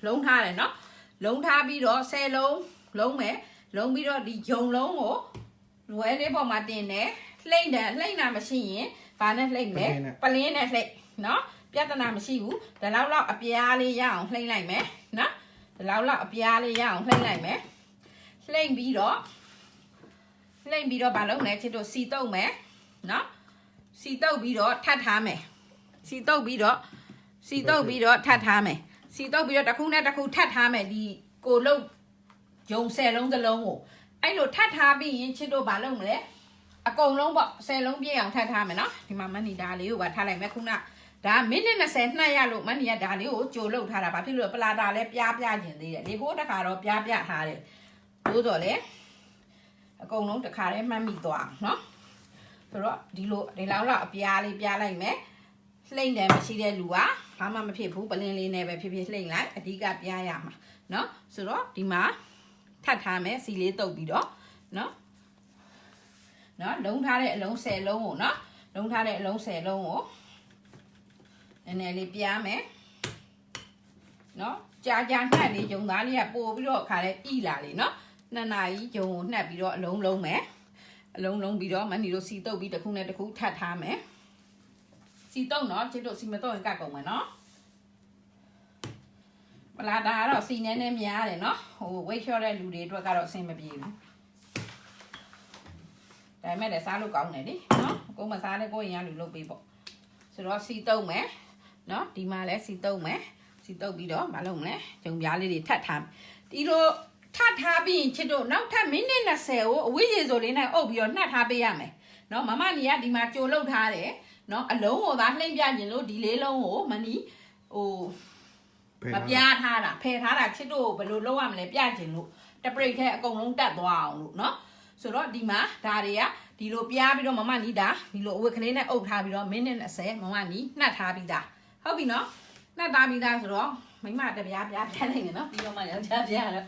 လုံးထားတယ်နော်လုံးထားပြီးတော့10လုံးလုံးမယ်လုံးပြီးတော့ဒီဂျုံလုံးကိုဝဲလေးပေါ်မှာတင်တယ်လှိမ့်တာမရှိရင်ဘာနဲ့လှိမ့်မယ်ပလင်းနဲ့လှိမ့်နော်ပြဿနာမရှိဘူးဒါလောက်အပြားလေးရအောင်လှိမ့်လိုက်မယ်နော်ဒါလောက်အပြားလေးရအောင်လှိမ့်လိုက်မယ်လှိမ့်ပြီးတော့ဘာလုပ်လဲချစ်တို့စီတုပ်မယ်နော်စီတုပ်ပြီးတော့ထပ်ထားမယ်စီတုပ်ပြီးတော့ထပ်ထားမယ်စီတုပ်ပြီးတော့တစ်ခုနဲ့တစ်ခုထပ်ထားမယ်ဒီကိုလုတ်ဂျုံ10လုံးသလုံးကိုအဲ့လိုထပ်ထားပြီးရင်ချစ်တို့ဘာလုပ်မလဲအကုန်လုံးပေါ့10လုံးပြည့်အောင်ထပ်ထားမယ်နော်ဒီမှာမနီဒါလေးကိုပါထားလိုက်မယ်ခုနဒါမိနစ်20နှက်ရလို့မနီကဒါလေးကိုကြိုလုတ်ထားတာဘာဖြစ်လို့ပလာတာလဲပြားကျင်သေးတယ်ဒီဟိုတခါတော့ပြားထားတယ်သို့တော့လေအကုန်လုံးတခါတည်းမှတ်မိသွားနော်ဆိုတော့ဒီလောက်အပြားလေးပြားလိုက်မယ်လှိမ့်တယ်မရှိတဲ့လူကဘာမှမဖြစ်ဘူးပလင်းလေးနဲ့ပဲဖြစ်လှိမ့်လိုက်အဓိကပြားရမှာနော်ဆိုတော့ဒီမှာထပ်ထားမယ်စီလေးတုပ်ပြီးတော့နော်လုံးထားတဲ့အလုံး10လုံးကိုနော်လုံးထားတဲ့အလုံး10လုံးကိုနည်းနည်းလေးပြားမယ်နော်ကြာနှက်လေးဂျုံသားလေးကပို့ပြီးတော့ခါလဲဣလာလေးနော်2နာရီဂျုံကိုနှက်ပြီးတော့အလုံးလုံးမယ်အလုံးလုံးပြီးတော့မနီတို့စီတုပ်ပြီးတစ်ခုနဲ့တစ်ခုထပ်ထားမယ်စီတုပ်နော်ချစ်တို့စီမတော့ရင်ကတ်ကုန်မယ်နော်ပလာတာကတော့စီနဲများတယ်နော်ဟိုဝိတ်လျှော့တဲ့လူတွေအတွက်ကတော့အဆင်မပြေဘူးဒါပေမဲ့လည်းစားလို့ကောင်းတယ်လေနော်ကိုမစားလဲကိုရင်ရလူလုပ်ပေးပေါ့ဆိုတော့စီတုပ်မယ်နော်ဒီမှာလည်းစီတုပ်မယ်စီတုပ်ပြီးတော့မလုပ်မလဲဂျုံပြားလေးတွေထပ်ထားဒီလိုထပ်ထားပြီးချစ်တို့နောက်ထပ်မိနစ်20ကိုအဝိရေဆိုလေးနဲ့အုပ်ပြီးတော့နှက်ထားပေးရမယ်နော်မမနီကဒီမှာကြိုလုတ်ထားတယ်နော်အလုံးကိုသာလှိမ့်ပြခြင်းလို့ဒီလေးလုံးကိုမနီဟိုမပြားထားတာဖယ်ထားတာချစ်တို့ဘယ်လိုလုပ်ရမလဲပြခြင်းလို့တပရိတ်ထဲအကုန်လုံးတက်သွားအောင်လို့နော်ဆိုတော့ဒီမှာဒါတွေကဒီလိုပြားပြီးတော့မမနီဒါဒီလိုအဝတ်ကလေးနဲ့အုပ်ထားပြီးတော့မိနစ်20မမနီနှက်ထားပြီးသားဟုတ်ပြီနော်နှက်ထားပြီးသားဆိုတော့မိမတပြားပြားလိုက်နေနော်ပြီးတော့မှယောက်ျားပြားတော့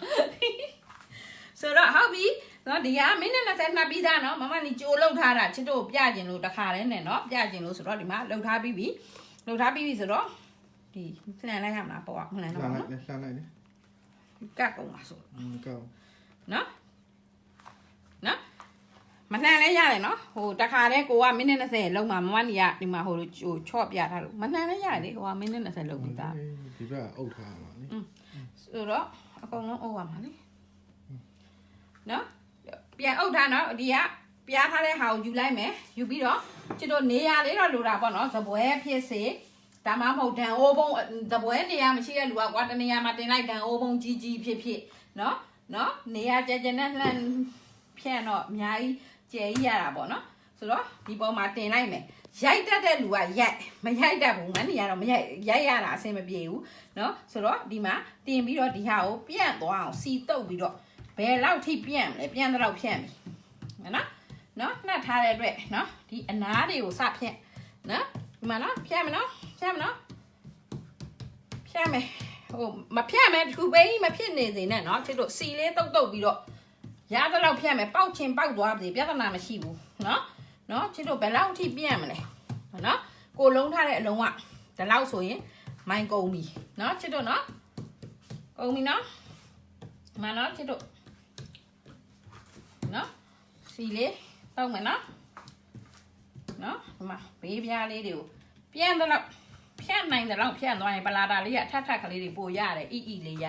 ဆိုတော့ဟုတ်ပြီနော်ဒီကမိနစ်20နှက်ပြီးသားနော်မမနီကြိုလုတ်ထားတာချစ်တို့ပြခြင်းလို့တခါတည်းနဲ့နော်ပြခြင်းလို့ဆိုတော့ဒီမှာလုတ်ထားပြီးပြီဆိုတော့ဒီလှန်လိုက်ရမလားပေါ့လှန်တော့နော်လှန်လိုက်ကတ်ကုန်ပါဆိုကောင်းနော်မလှန်လဲရတယ်နော်ဟိုတခါတည်းကိုကမိနစ်20လုံးမှာမမနီကဒီမှာဟိုချော့ပြထားလို့မလှန်လဲရတယ်လေဟိုကမိနစ်20လုံးပြီးသားဒီဘက်အုပ်ထားပါလေဆိုတော့အကုန်လုံးအုပ်ရမှာလေနော်ပြန်အုပ်ထားနော်ဒီကပြားထားတဲ့ဟာကိုယူလိုက်မယ်ယူပြီးတော့ချစ်တို့နေရာလေးတော့လိုတာပေါ့နော်ဇပွဲဖြစ်စေဒါမှမဟုတ်ဒန်အိုးပုံးဇပွဲနေရာမရှိတဲ့လူကကွာတနေရာမှာတင်လိုက်ဒန်အိုးပုံးကြီးဖြစ်နော်နေရာကျနဲ့လှန်ဖြန့်တော့အများကြီးကျဲကြီးရတာပေါ့နော်ဆိုတော့ဒီပေါ်မှာတင်လိုက်မယ် ရိုက်တတ်တဲ့လူကရိုက်မရိုက်တတ်ဘူးမနီကတော့မရိုက်ရတာအဆင်မပြေဘူးเนาะဆိုတော့ဒီမှာတင်ပြီးတော့ဒီဟာကိုပြန့်သွားအောင်စီတုပ်ပြီးတော့ဘယ်လောက်ထိပြန့်မလဲပြန့်တော့ဖြန့်ပြီနော်နှက်ထားတဲ့အတွက်နော်ဒီအနားတွေကိုစဖြန့်နော်ဒီမှာနော်ဖြန့်မယ်နော်ဖြန့်မယ်ဟိုမဖြန့်မယ်သူပိန်းမဖြစ်နေစေနဲ့နော်ချစ်တို့စီလေးတုပ်ပြီးတော့ရသလောက်ဖြန့်မယ်ပေါက်ချင်းပေါက်သွားပြီပြဿနာမရှိဘူးနော်ချစ်တို့ဘယ်လောက်ထိပြန့်မလဲနော်ကိုလုံးထားတဲ့အလုံးကဒီလောက်ဆိုရင်မိုင်းကုန်ပြီနော်ချစ်တို့နော်ကုန်ပြီနော်မနော်ချစ်တို့နော်စီလေးတောက်မယ်နော်ဒီမှာဘေးပြားလေးတွေကိုပြန်တော့ဖြန့်နိုင်တယ်တော့ဖြန့်သွားရင်ပလာတာလေးကထပ်ကလေးတွေပို့ရတယ်အီလေးရ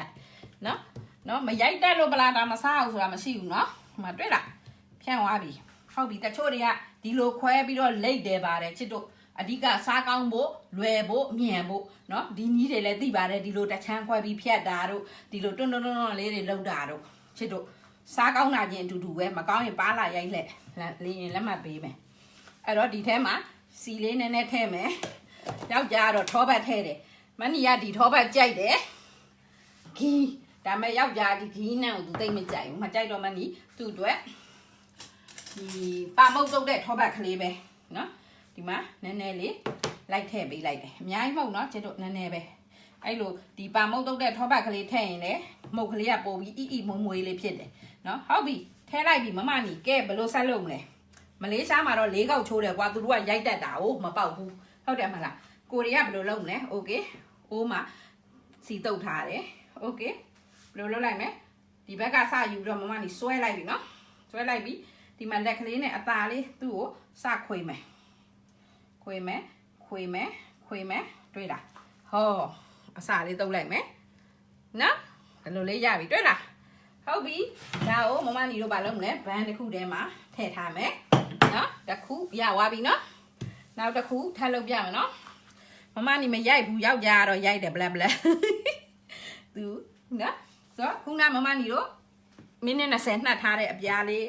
နော်မရိုက်တက်လို့ပလာတာမစားအောင်ဆိုတာမရှိဘူးနော်ဒီမှာတွေ့လားဖြန့်သွားပြီဟုတ်ပြီတချို့တွေကဒီလိုခွဲပြီးတော့လိတ်တယ်ပါတယ်ချစ်တို့အဓိကစားကောင်းဖို့လွယ်ဖို့မြန်ဖို့နော်ဒီနည်းတွေလည်းသိပါတယ်ဒီလိုတချမ်းခွဲပြီးဖြတ်တာတို့ဒီလိုတွန်းလေးတွေလောက်တာတို့ချစ်တို့စားကောင်းတာချင်းအတူတူပဲမကောင်းရင်ပါလာရိုက်လက်လေးရင်လက်မှတ်ပေးမယ်အဲ့တော့ဒီထဲမှာစီလေးနည်းနည်းထည့်မယ်ယောက်ျားကတော့ထောပတ်ထည့်တယ်မနီကဒီထောပတ်ကြိုက်တယ်ဂီဒါမဲ့ယောက်ျားဒီဂီနဲ့ကိုသူသိမ့်မကြိုက်ဘူးမကြိုက်တော့မနီသူ့အတွက်ဒီပါမုတ်တုတ်တဲ့ထောပတ်ကလေးပဲနော်ဒီမှာနည်းနည်းလေးလိုက်ထည့်ပေးလိုက်တယ်အများကြီးမဟုတ်နော်ကျတို့နည်းနည်းပဲအဲ့လိုဒီပါမုတ်တုတ်တဲ့ထောပတ်ကလေးထည့်ရင်လေမုတ်ကလေးကပိုပြီးအီမုံမွေးလေးဖြစ်တယ်နော်ဟုတ်ပြီထဲလိုက်ပြီမမနီကဲဘယ်လိုဆက်လုပ်မလဲမလေးရှားမှာတော့၄ကောက်ချိုးတယ်ကွာသူတို့ကရိုက်တတ်တာ哦မပေါက်ဘူးဟုတ်တယ်မလားကိုရီးယားဘယ်လိုလုပ်မလဲโอเคအိုးမှာစီတုပ်ထားတယ်โอเคဘယ်လိုလုပ်လိုက်မလဲဒီဘက်ကစယူပြီးတော့မမနီဆွဲလိုက်ပြီနော်ဆွဲလိုက်ပြီဒီမှာလက်ကလေးနဲ့အသားလေးသူ့ကိုစခွေမယ်တွေ့လားဟောအစာလေးတုပ်လိုက်မယ်နော်ဘယ်လိုလေးရပြီတွေ့လားဟုတ်ပြီဒါကိုမမနီတို့ဘာလုပ်မလဲဘန်းတစ်ခုထဲမှာထည့်ထားမယ်နော်တစ်ခုရသွားပြီနော်နောက်တစ်ခုထပ်လုပ်ပြမယ်နော်မမနီမရိုက်ဘူးယောက်ျားကတော့ရိုက်တယ်ဘလက်သူနော်ဆိုတော့ခုနမမနီတို့မိနစ်20နှက်ထားတဲ့အပြားလေး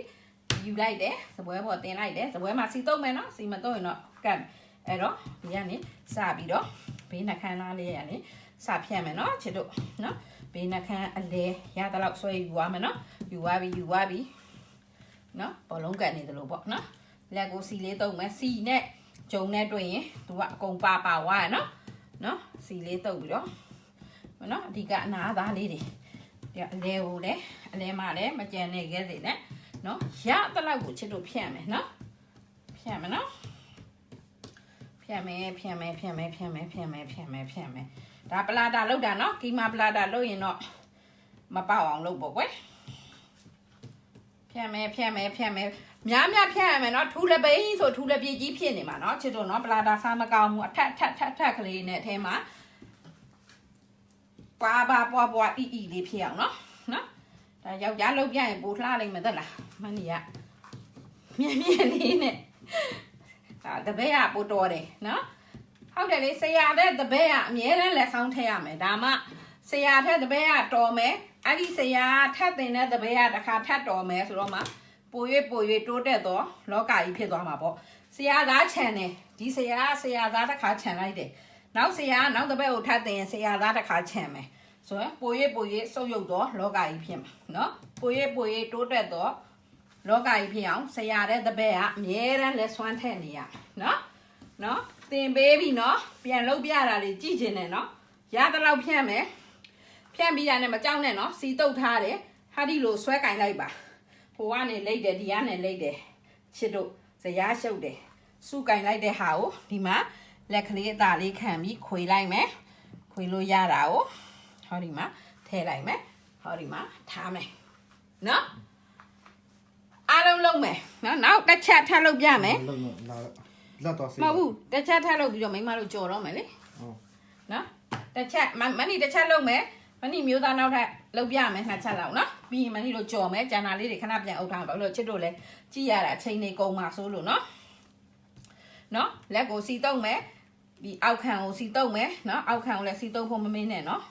ယူလိုက်တယ်စပွဲပေါ်တင်လိုက်တယ်စပွဲမှာစီတုံးမယ်နော်စီမတုံးရင်တော့ကတ်အဲ့တော့ဒီကနေစပြီးတော့ဘေးနှခမ်းသားလေးရနေစဖြန့်မယ်နော်ချစ်တို့နော်ဘေးနှခမ်းအလဲရတဲ့လောက်ဆွဲယူသွားမယ်နော်ယူသွားပြီနော်ဘောလုံးကန်နေတယ်လို့ပေါ့နော်လက်ကိုစီလေးတုံးမယ်စီနဲ့ဂျုံနဲ့တွေ့ရင်သူကအကုန်ပါဝါရနော်စီလေးတုပ်ပြီးတော့နော်အဓိကအနာသားလေးတွေဒီအလဲကိုလည်းအလဲမှလည်းမကြံနေခဲ့စေနဲ့နော်ရတဲ့လောက်ကိုချစ်တို့ဖြန့်မယ်နော်ဖြန့်မယ်ဒါပလာတာလောက်တာနော်ကီမာပလာတာလောက်ရင်တော့မပေါက်အောင်လုပ်ပေါ့ကွယ်ဖြန့်မယ်များဖြန့်ရမယ်နော်ထူလက်ပိန်းဆိုထူလက်ပြေကြီးဖြစ်နေမှာနော်ချစ်တို့နော်ပလာတာစားမကောင်းဘူးအထက်ကလေးနဲ့အဲထဲမှာပွားအီလေးဖြစ်အောင်နော်ဒါယောက်ျားလုပ်ပြရင်ပိုလှလိုက်မယ်သက်လားမနီကမြင်လေးနဲ့ဒါတပည့်ကပိုတော်တယ်နော်ဟုတ်တယ်လေဆရာတဲ့တပည့်ကအမြဲတမ်းလက်ဆောင်ထည့်ရမယ်ဒါမှဆရာထက်တပည့်ကတော်မယ်အဲ့ဒီဆရာထက်တင်တဲ့တပည့်ကတစ်ခါထက်တော်မယ်ဆိုတော့မှပို၍တိုးတက်တော့လောကကြီးဖြစ်သွားမှာပေါ့ဆရာသားခြံတယ်ဒီဆရာသားတစ်ခါခြံလိုက်တယ်နောက်ဆရာနောက်တစ်ပတ်ကိုထပ်တင်ဆရာသားတစ်ခါခြံမယ်ဆိုရင်ပို၍စုပ်ယုပ်တော့လောကကြီးဖြစ်မှာနော်ပို၍တိုးတက်တော့လောကကြီးဖြစ်အောင်ဆရာတဲ့တစ်ပတ်ကအမြဲတမ်းလက်ဆွမ်းထည့်နေရနော်သင်ပေးပြီနော်ပြန်လုပ်ပြတာလေးကြည့်ချင်တယ်နော်ရတဲ့လောက်ဖြန့်မယ်ဖြန့်ပြီးတာနဲ့မကြောက်နဲ့နော်စီတုပ်ထားတယ်ဟာဒီလိုဆွဲကင်လိုက်ပါဟိုကနေလိတ်တယ်ဒီကနေလိတ်တယ်ချစ်တို့ဇရားရှုပ်တယ်စုကင်လိုက်တဲ့ဟာကိုဒီမှာလက်ကလေးအသားလေးခံပြီးခွေလိုက်မယ်ခွေလို့ရတာကိုဟောဒီမှာထည့်လိုက်မယ်ဟောဒီမှာထားမယ်နော်အားလုံးလုံးမယ်နော်နောက်တစ်ချက်ထပ်လုပ်ပြမယ်လက်တော့စီမဟုတ်ဘူးတစ်ချက်ထပ်လုပ်ပြီးတော့မိမတို့ကြော်တော့မယ်လေနော်တစ်ချက်မနီတစ်ချက်လုပ်မယ်မနီမျိုးသားနောက်ထပ်လုပ်ပြမယ်နှစ်ချက်လောက်နော်ပြီးရင်မနီတို့ကြော်မယ်ကျန်တာလေးတွေခဏပြန်အုပ်ထားပါလို့ချစ်တို့လည်းကြည့်ရတာအချိန်နေကုန်ပါဆိုလို့နော်လက်ကိုစီတုံးမယ်ဒီအောက်ခံကိုစီတုံးမယ်နော်အောက်ခံကိုလည်းစီတုံးဖို့မမင်းနဲ့နော်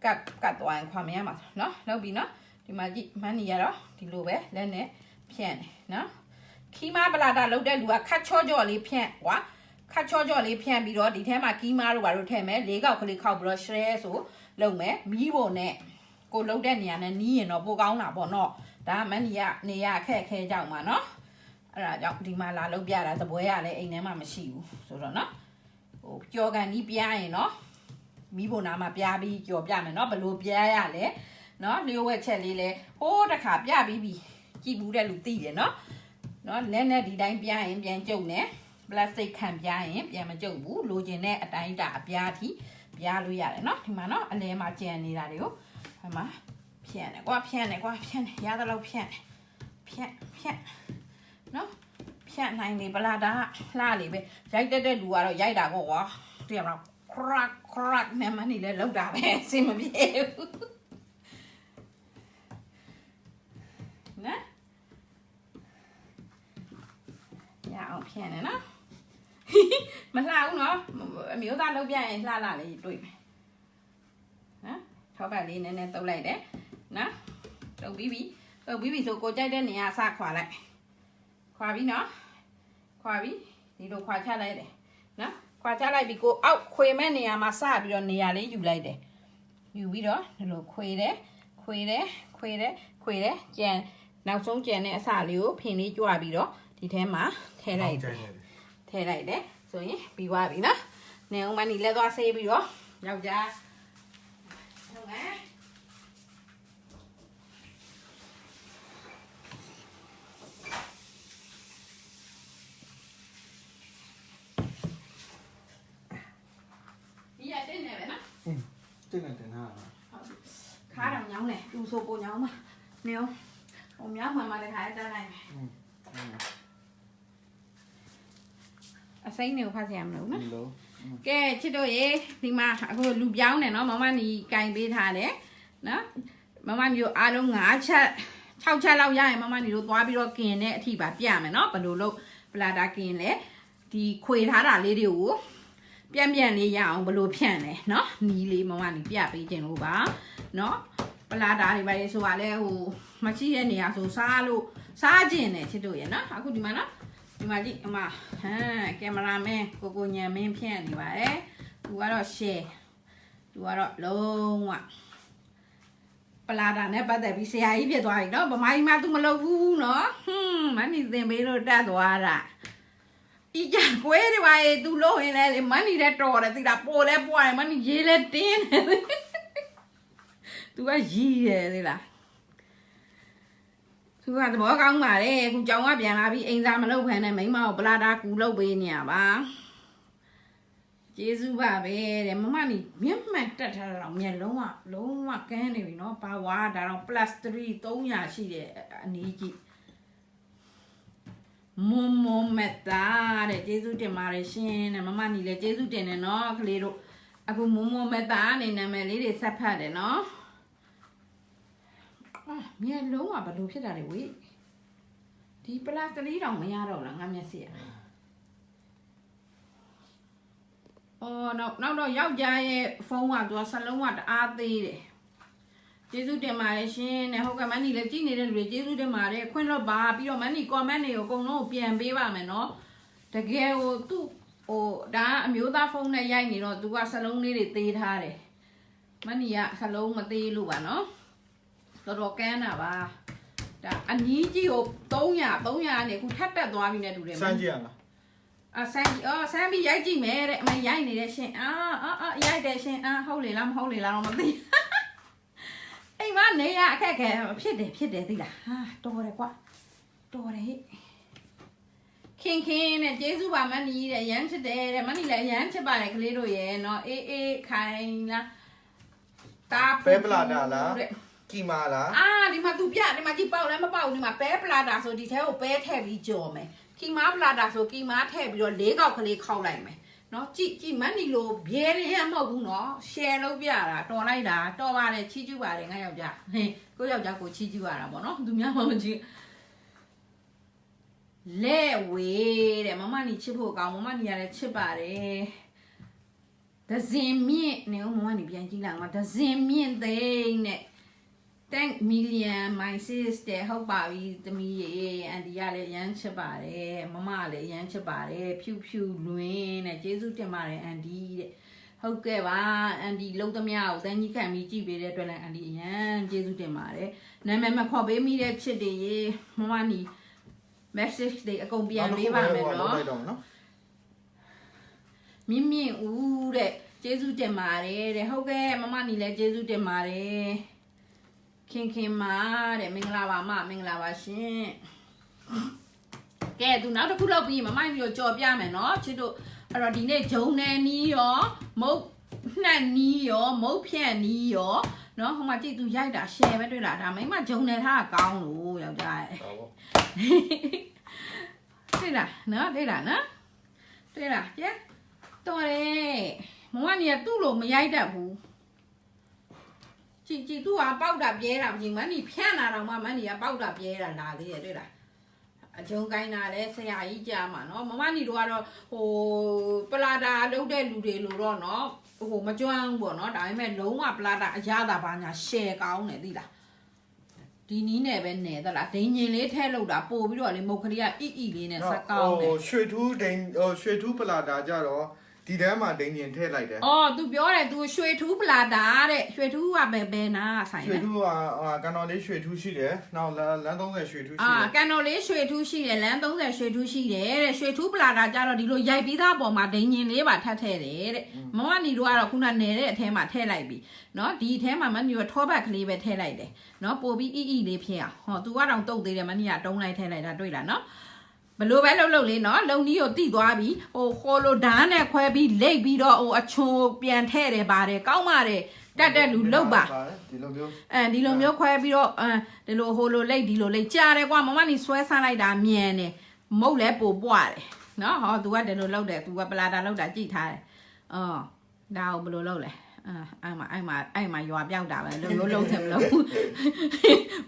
ကတ်သွားရင်ခွာမရမှာနော်လုပ်ပြီနော်ဒီမှာကြည့်မနီရတော့ဒီလိုပဲလက်နဲ့ဖြန့်တယ်နော်ခီးမပလာတာလုပ်တဲ့လူကခတ်ချောလေးဖြန့်ကွာ ခတ်ချောချောလေးဖြန့်ပြီးတော့ဒီထဲမှာကီးမားတို့ဘာလို့ထည့်မယ်၄កောက်ကလေးခောက်ပြီးတော့ share ဆိုလုပ်မယ်မီးပုံနဲ့ကိုလုပ်တဲ့နေရာနဲ့နီးရင်တော့ပိုကောင်းတာပေါ့နော်ဒါမနီကနေရအခက်အခဲကြောက်မှာနော်အဲ့ဒါကြောင့်ဒီမှာလာလုပ်ပြတာသပွဲရလည်းအိမ်ထဲမှာမရှိဘူးဆိုတော့နော်ဟိုကြော်ကန်ကြီးပြားရင်နော်မီးပုံနာမှာပြားပြီးကြော်ပြမယ်နော်ဘလို့ပြားရလဲနော်လျှို့ဝှက်ချက်လေးလဲဟိုးတစ်ခါပြပြီးပြီကြည့်ဘူးတဲ့လူသိတယ်နော်လက်နဲ့ဒီတိုင်းပြားရင်ပြန်ကျုပ်နေပလတ်စတစ်ခံပြားရင်ပြန်မကျုပ်ဘူးလိုချင်တဲ့အတိုင်းတာအပြားထိပြားလို့ရတယ်နော်ဒီမှာနော်အလဲမှာကျန်နေတာတွေကိုဒီမှာဖြန့်တယ်ကွာဖြန့်တယ်ရသလောက်ဖြန့်နော်ဖြန့်နိုင်လေပလာတာလှလေပဲရိုက်တဲ့လူကတော့ရိုက်တာပေါ့ကွာသိရမလားခရက်နဲ့မနီလဲလောက်တာပဲအဆင်မပြေဘူးနော်ရအောင်ဖြန့်တယ်နော်မလှဘူးနော်အမျိုးသားလောက်ပြရင်လှလေးတွေ့မယ်နော်ထောက်ပတ်လေးနည်းနည်းတုပ်လိုက်တယ်နော်တုပ်ပြီးပြီဆိုကိုကြိုက်တဲ့နေရာစခွာလိုက်ခွာပြီနော်ခွာပြီဒီလိုခွာချလိုက်တယ်နော်ခွာချလိုက်ပြီကိုအောက်ခွေမဲ့နေရာမှာစပြီးတော့နေရာလေးယူလိုက်တယ်ယူပြီးတော့ဒီလိုခွေတယ်ကြံနောက်ဆုံးကြံတဲ့အစလေးကိုဖင်လေးကြွပြီးတော့ဒီထဲမှာထည့်လိုက်တယ်ဆိုရင်ပြီးသွားပြီနော်နေအောင်မနီလဲသွားဆေးပြီးတော့ယောက်ျားဟုတ်မယ်ဒီရတဲ့နေပဲနော်တင်နေဟာခါတော့ညောင်းတယ်သူဆိုပိုညောင်းမှာနေအောင်ဟိုမြောက်မှတခါတက်လိုက်မယ်အစိမ့်နေကိုဖတ်ရမလို့နော်ကဲချစ်တို့ရေဒီမှာအခုလူပြောင်းတယ်နော်မမနီကင်ပေးထားတယ်နော်မမနီတို့အားလုံး5ချက်6ချက်လောက်ရရင်မမနီတို့သွားပြီးတော့กินတဲ့အထိပါပြမယ်နော်ဘယ်လိုလုပ်ပလာတာกินလဲဒီခွေထားတာလေးတွေကိုပြန်လေးရအောင်ဘယ်လိုဖြန့်လဲနော်နီးလေးမမနီပြပေးခြင်းလို့ပါနော်ပလာတာတွေပါလေဆိုတာလဲဟိုမရှိတဲ့နေရာဆိုစားခြင်းနဲ့ချစ်တို့ရေနော်အခုဒီမှာနော်ဒီမှာကြည့်အမကင်မရာမင်းကိုညံမင်းဖြန့်နေပါတယ်သူကတော့ share သူကတော့လုံးဝပလာတာနဲ့ပတ်သက်ပြီးဆရာကြီးဖြစ်သွားပြီနော်ဗမာကြီးမှသူမလုပ်ဘူးနော်မနီသင်ပေးလို့တတ်သွားတာဤကြကွဲတွေပါလေသူလို့ရင်လဲမနီတဲ့တော်တယ်သိလားပေါ်လဲပွားတယ်မနီရေးလဲတင်းတယ်သူကရီးတယ်သိလားသူကသဘောကောင်းပါတယ်အခုကြောင်ကပြန်လာပြီးအိမ်စားမလုပ်ဖ ೇನೆ မိမကိုပလာတာကူလုပ်ပေးနေရပါကျေးဇူးပါပဲတဲ့မမနီမျက်မှန်တက်ထားတာတော့မျက်လုံးကကန်းနေပြီနော်ပါဝါဒါတော့ plus 300ရှိတယ်အနည်းကြီးမွန်မက်တာတဲ့ကျေးဇူးတင်ပါတယ်ရှင်တဲ့မမနီလည်းကျေးဇူးတင်တယ်နော်ကလေးတို့အခုမွန်မက်တာအနေနာမည်လေးတွေဆက်ဖတ်တယ်နော်မျက်လုံးကဘယ်လိုဖြစ်တာလဲဝေးဒီပလတ်ကလေးတောင်မရတော့လားငါမျက်စိနောက်တော့ယောက်ျားရဲ့ဖုန်းကသူကစလုံးကတအားသေးတယ်ကျေးဇူးတင်ပါတယ်ရှင်နဲ့ဟုတ်ကဲ့မနီလည်းကြည့်နေတဲ့လူတွေကျေးဇူးတင်ပါတယ်ခွင့်လွှတ်ပါပြီးတော့မနီ comment တွေကိုအကုန်လုံးပြန်ပေးပါမယ်နော်တကယ်ဟိုသူ့ဟိုဒါအမျိုးသားဖုန်းနဲ့ရိုက်နေတော့သူကစလုံးလေးတွေသေးထားတယ်မနီကစလုံးမသေးလို့ပါနော်တော်ကန်းတာပါဒါအနီးကြီးကို300နဲ့ခုထပ်တက်သွားပြီနဲ့တူတယ်စမ်းကြည့်ရလားဆန်းပြီးရိုက်ကြည့်မယ်တဲ့အမရိုက်နေတဲ့ရှင်ရိုက်တယ်ရှင်ဟုတ်လေလားမဟုတ်လေလားတော့မသိအိမ်မနေရအခက်ခဲဖြစ်တယ်သိလားဟာတော်တယ်ကွာတော်တယ်ဟဲ့ခင်နဲ့ကျေးဇူးပါမနီတဲ့ရမ်းချစ်တယ်တဲ့မနီလည်းရမ်းချစ်ပါတယ်ကလေးတို့ရဲ့နော်အေးခိုင်လားတာပဲပလာတာလားကီမာလားဒီမှာသူပြဒီမှာကြည့်ပေါက်လည်းမပေါက်ဒီမှာပဲပလာတာဆိုဒီထဲကိုပဲထည့်ပြီးကြော်မယ်ကီမာပလာတာဆိုကီမာထည့်ပြီးတော့၄កောက်ကလေးခောက်လိုက်မယ်နော်ကြည့်မန်းဒီလိုဘဲရမဟုတ်ဘူးနော် share လုပ်ပြတာတော်လိုက်တာတော်ပါတယ်ချီးကျူးပါတယ်ငါယောက်ျားကိုယောက်ျားကိုချီးကျူးရတာပေါ့နော်သူများမှမကြည့်လဲဝေးတဲ့မမနီချစ်ဖို့ကောင်းမမနီကလည်းချစ်ပါတယ်ဒဇင်မြင့်နေဦးမမနီပြန်ကြည့်လိုက်မှာဒဇင်မြင့်သိန်းနဲ့ thank million my sister ဟုတ်ပါပြီသမီးရေအန်တီကလည်းရမ်းချစ်ပါတယ်မမလည်းရမ်းချစ်ပါတယ်ဖြူဖြူလွင်တဲ့ကျေးဇူးတင်ပါတယ်အန်တီတဲ့ဟုတ်ကဲ့ပါအန်တီလုံးသမျှကိုတန်းကြီးခံပြီးကြည့်ပေးတဲ့အတွက်လည်းအန်တီရမ်းကျေးဇူးတင်ပါတယ်နာမည်မခေါ်ပေးမိတဲ့ချစ်တွေရေမမနီ message တွေအကုန်ပြန်ပေးပါမယ်နော်မြင့်မြင့်ဦးတဲ့ကျေးဇူးတင်ပါတယ်တဲ့ဟုတ်ကဲ့မမနီလည်းကျေးဇူးတင်ပါတယ်ခင်မာတဲ့မင်္ဂလာပါမင်္ဂလာပါရှင်ကဲသူနောက်တစ်ခုလောက်ပြီးမမိုက်ပြီးတော့ကြော်ပြမယ်နော်ချစ်တို့အဲ့တော့ဒီနေ့ဂျုံနယ်နီးရောမုတ်နှက်နီးရောမုတ်ဖြန့်နီးရောနော်ဟိုမှာကြည့်သူရိုက်တာ share ပဲတွေ့လားဒါမိမဂျုံနယ်ထားတာကောင်းလို့ယောက်ျားရဲ့တွေ့လားနော်တွေ့လားနော်တွေ့လားကြက်တော်တယ်မမနီကသူ့လိုမရိုက်တတ်ဘူးကြည်သူကပေါက်တာပြဲတာမကြည့်မနီဖြန့်လာတော့မှမနီကပေါက်တာပြဲတာလာသေးတယ်တွေ့လားအကျုံကိုင်းတာလဲဆရာကြီးကြားမှာနော်မမနီတို့ကတော့ဟိုပလာတာလုပ်တဲ့လူတွေလို့တော့နော်ဟိုမကျွမ်းဘူးပေါ့နော်ဒါပေမဲ့လုံးဝပလာတာအရသာဘာညာ share ကောင်းတယ်သိလားဒီနီးနဲ့ပဲနေသလားဒိန်ညင်လေးထဲလောက်တာပို့ပြီးတော့လေမုတ်ခလေးကအီလေးနဲ့ဆက်ကောင်းတယ်ရွှေထူးဒိန်ရွှေထူးပလာတာကြတော့ဒီထဲမှာဒိန်ညင်ထည့်လိုက်တယ်အော် तू ပြောတယ် तू ရွှေထူးပလာတာတဲ့ရွှေထူးကဘယ်နာဆိုင်လဲရွှေထူးကကန်တော်လေးရွှေထူးရှိတယ်နောက်လမ်း30ရွှေထူးရှိတယ်ကန်တော်လေးရွှေထူးရှိတယ်လမ်း30ရွှေထူးရှိတယ်တဲ့ရွှေထူးပလာတာကြတော့ဒီလိုရိုက်ပြီးသားပေါ်မှာဒိန်ညင်လေးပါထပ်ထည့်တယ်တဲ့မမနီတို့ကတော့ခုနနယ်တဲ့အထဲမှာထည့်လိုက်ပြီနော်ဒီအထဲမှာမနီတို့ထောဘက်ကလေးပဲထည့်လိုက်တယ်နော်ပို့ပြီးအီလေးဖြစ်အောင်ဟော तू ကတော့တုတ်သေးတယ်မနီကတုံးလိုက်ထည့်လိုက်တာတွေ့လားနော်ဘလို့ပဲလှုပ်လေးနော်လုံကြီးကိုတိသွားပြီဟိုခေါ်လို့ဓာတ်နဲ့ခွဲပြီးလိတ်ပြီးတော့ဟိုအချွန်ပြန်ထည့်တယ်ပါတယ်ကောင်းပါတယ်တက်တက်လူလှုပ်ပါဒီလိုမျိုးဒီလိုမျိုးခွဲပြီးတော့ဒီလိုဟိုလိုလိတ်ဒီလိုလိတ်ကြားတယ်ကွာမမနီဆွဲဆန်းလိုက်တာမြန်တယ်မုတ်လဲပိုပွားတယ်နော်ဟော तू ကဒီလိုလှုပ်တယ် तू ကပလာတာလှုပ်တာကြည့်ထားတယ်ဒါကိုဘလို့လှုပ်လဲအဲ့မှာရွာပြောက်တာပဲလုံးတယ်မလို့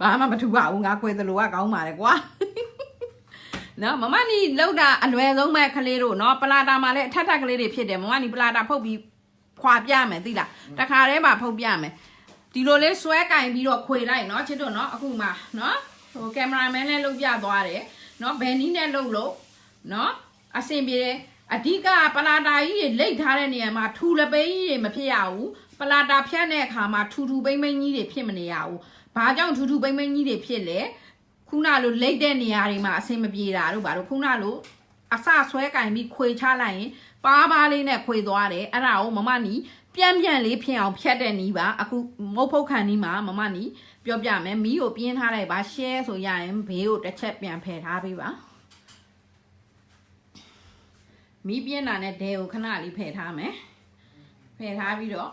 ဘာမှမထူပါဘူးငါခွဲသလိုကကောင်းပါတယ်ကွာနော်မမနီလောက်တာအလွယ်ဆုံးပဲကလေးတို့နော်ပလာတာမှာလည်းအထက်ကကလေးတွေဖြစ်တယ်မမနီပလာတာဖုတ်ပြီးခွာပြမယ်သိလားတခါတည်းမှာဖုတ်ပြမယ်ဒီလိုလေးဆွဲကင်ပြီးတော့ခွေလိုက်နော်ချစ်တို့နော်အခုမှနော်ဟိုကင်မရာမန်လည်းလုပ်ပြသွားတယ်နော်ဘယ်နည်းနဲ့လုပ်လို့နော်အဆင်ပြေတယ်အဓိကပလာတာကြီးတွေလိတ်ထားတဲ့နေရာမှာထူလပိန်းကြီးတွေမဖြစ်ရဘူးပလာတာဖြတ်တဲ့အခါမှာထူပိန်းကြီးတွေဖြစ်မနေရဘူးဘာကြောင့်ထူပိန်းကြီးတွေဖြစ်လဲခုနလိုလိတ်တဲ့နေရာတွေမှာအဆင်မပြေတာတို့ဘာလို့ခုနလိုအစဆွဲကင်ပြီးခွေချလိုက်ရင်ပါလေးနဲ့ခွေသွားတယ်အဲ့ဒါကိုမမနီပြန်လေးဖြစ်အောင်ဖြတ်တဲ့နီးပါအခုမုတ်ဖုတ်ခံနီးမှာမမနီပြောပြမယ်မီးကိုပြင်းထားလိုက်ပါ share ဆိုရရင်ဘေးကိုတစ်ချက်ပြန်ဖယ်ထားပေးပါမီးပြင်းတာနဲ့ဒဲကိုခဏလေးဖယ်ထားမယ်ဖယ်ထားပြီးတော့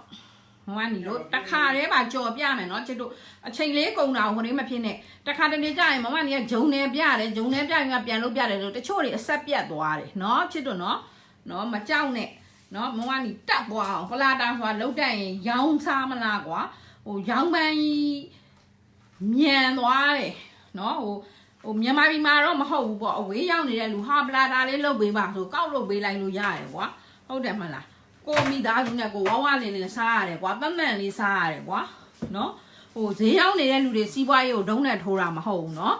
မမနီတို့တခါတည်းပါကြော်ပြမယ်နော်ချစ်တို့အချိန်လေးကုန်တာကိုခလေးမဖြစ်နဲ့တခါတနေ့ကြာရင်မမနီကဂျုံနေပြတယ်ဂျုံနေပြရင်ကပြန်လို့ပြတယ်လို့တချို့တွေအဆက်ပြတ်သွားတယ်နော်ချစ်တို့နော်မကြောက်နဲ့နော်မမနီတက်သွားအောင်ပလာတာဆိုတာလှုပ်တက်ရင်ရောင်းစားမလားကွာဟိုရောင်းပန်းကြီးမြန်သွားတယ်နော်ဟိုမြန်မာပြည်မှာတော့မဟုတ်ဘူးပေါ့အဝေးရောက်နေတဲ့လူဟာပလာတာလေးလှုပ်ပေးပါဆိုကောက်လုပ်ပေးလိုက်လို့ရတယ်ကွာဟုတ်တယ်မလားကိုမိသားစုနဲ့ကိုဝဝလေးလေးစားရတယ်ကွာပတ်မှန်လေးစားရတယ်ကွာနော်ဟိုဈေးရောက်နေတဲ့လူတွေစီးပွားရေးကိုဒုံးနဲ့ထိုးတာမဟုတ်ဘူးနော်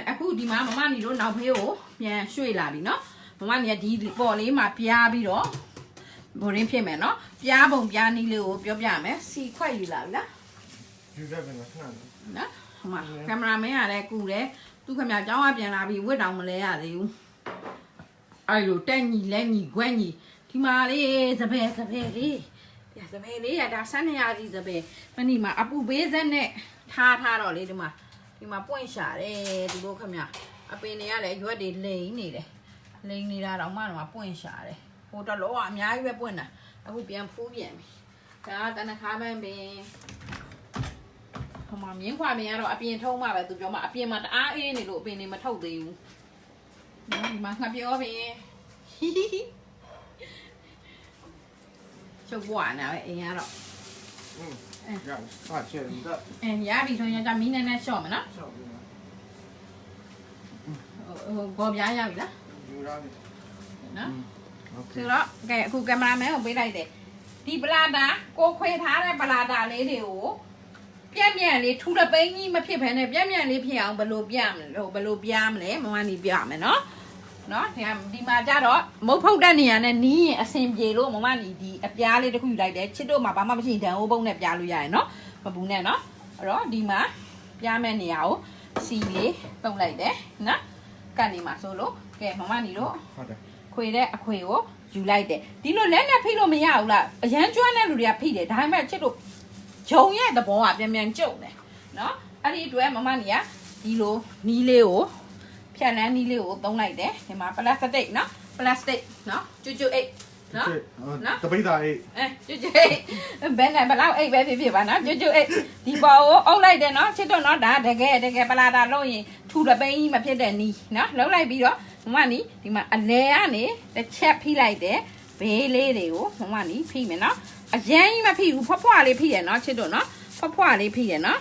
အခုဒီမှာမမနီတို့နောက်ဖေးကိုပြန်ရွှေ့လာပြီနော်မမနီကဒီပေါ်လေးမှာပြားပြီးတော့ဘိုးရင်းဖြစ်မယ်နော်ပြားပုံပြားနည်းလေးကိုပြောပြမယ်စီခွက်ယူလာပြီလားယူရမယ်ခဏနော်ဟိုမှာကင်မရာမင်းကလည်းကူတယ်သူခင်ဗျာကျောင်းကပြန်လာပြီးဝတ်တောင်မလဲရသေးဘူးအဲ့လိုတက်ညီလက်ညီခွက်ညီဒီမှာလေးစပယ်လေးစပယ်လေးရဒါဆန်းနေရစီစပယ်မနီမှာအပူဘေးဆက်နဲ့ထားတော့လေဒီမှာပွင့်ရှာတယ်သူတို့ခင်ဗျအပင်တွေကလည်းရွက်တွေလိမ့်နေတယ်လိမ့်နေတာတော့မှပွင့်ရှာတယ်ဟိုတလောကအများကြီးပဲပွင့်တာအခုပြန်ဖူးပြန်ပြီဒါတနခါပန်းပင်ဟိုမှာမြင်းခွာပင်ကတော့အပြင်ထုံးမှပဲသူပြောမှအပြင်မှာတအားအေးနေလို့အပင်တွေမထုတ်သေးဘူးဒီမှာငှက်ပြောပင်ချုပ်ပွားနေပဲအိမ်ကတော့ရပါချေတယ်ရပြီဆိုရင်じゃမီးနဲ့ရှော့မယ်နော်ရှော့ပြီဟိုဘောပြားရပြီလားယူရပြီနော်ဆိုတော့ကဲအခုကင်မရာမန်ကိုပေးလိုက်တယ်ဒီပလာတာကိုခွေထားတဲ့ပလာတာလေးတွေကိုပြ ပြက်မြန်လေးထူတဲ့ပိန်းကြီးမဖြစ်ဘဲနဲ့ပြက်မြန်လေးဖြစ်အောင်ဘယ်လိုပြမလဲဘယ်လိုပြမလဲမမနီပြမယ်နော်ဒီမှာကြတော့မုတ်ဖုတ်တဲ့နေရာနဲ့နီးရင်အဆင်ပြေလို့မမနီဒီအပြားလေးတစ်ခုယူလိုက်တယ်ချစ်တို့မှာဘာမှမရှိဒန်အိုးပုံးနဲ့ပြလို့ရရယ်နော်မပူနဲ့နော်အဲ့တော့ဒီမှာပြမဲ့နေရာကိုစီလေးတုံးလိုက်တယ်နော်ကနေမှာဆိုလို့ကဲမမနီတို့ ဟုတ်တယ် ခွေတဲ့အခွေကိုယူလိုက်တယ်ဒီလိုလက်နဲ့ဖိလို့မရဘူးလားအရန်ကျွမ်းတဲ့လူတွေကဖိတယ်ဒါပေမဲ့ချစ်တို့ဂျုံရဲ့သဘောကပြန်ကျုပ်တယ်နော်အဲ့ဒီအတွက်မမနီကဒီလိုနီးလေးကိုဖြတ်လန်းနီးလေးကိုသုံးလိုက်တယ်ဒီမှာပလတ်စတစ်နော်ပလတ်စတစ်နော်ကျွတ်အိတ်နော် တပိသားအေး ကျွတ်အိတ်ဘယ်နဲ့ဘလောက်အိတ်ပဲဖြစ်ပါနော်ကျွတ်အိတ်ဒီပေါ်ကိုအုပ်လိုက်တယ်နော်ချစ်တို့နော်ဒါတကယ်ပလာတာလို့ရင်ထူတဲ့ပိန်းကြီးမဖြစ်တဲ့နီးနော်လှုပ်လိုက်ပြီးတော့မမနီဒီမှာအလဲကနေတစ်ချက်ဖိလိုက်တယ်ဘေးလေးတွေကိုမမနီဖိမယ်နော်အရန်ကြီးမဖိဘူးဖွားလေးဖိတယ်နော်ချစ်တို့နော်ဖွားလေးဖိတယ်နော်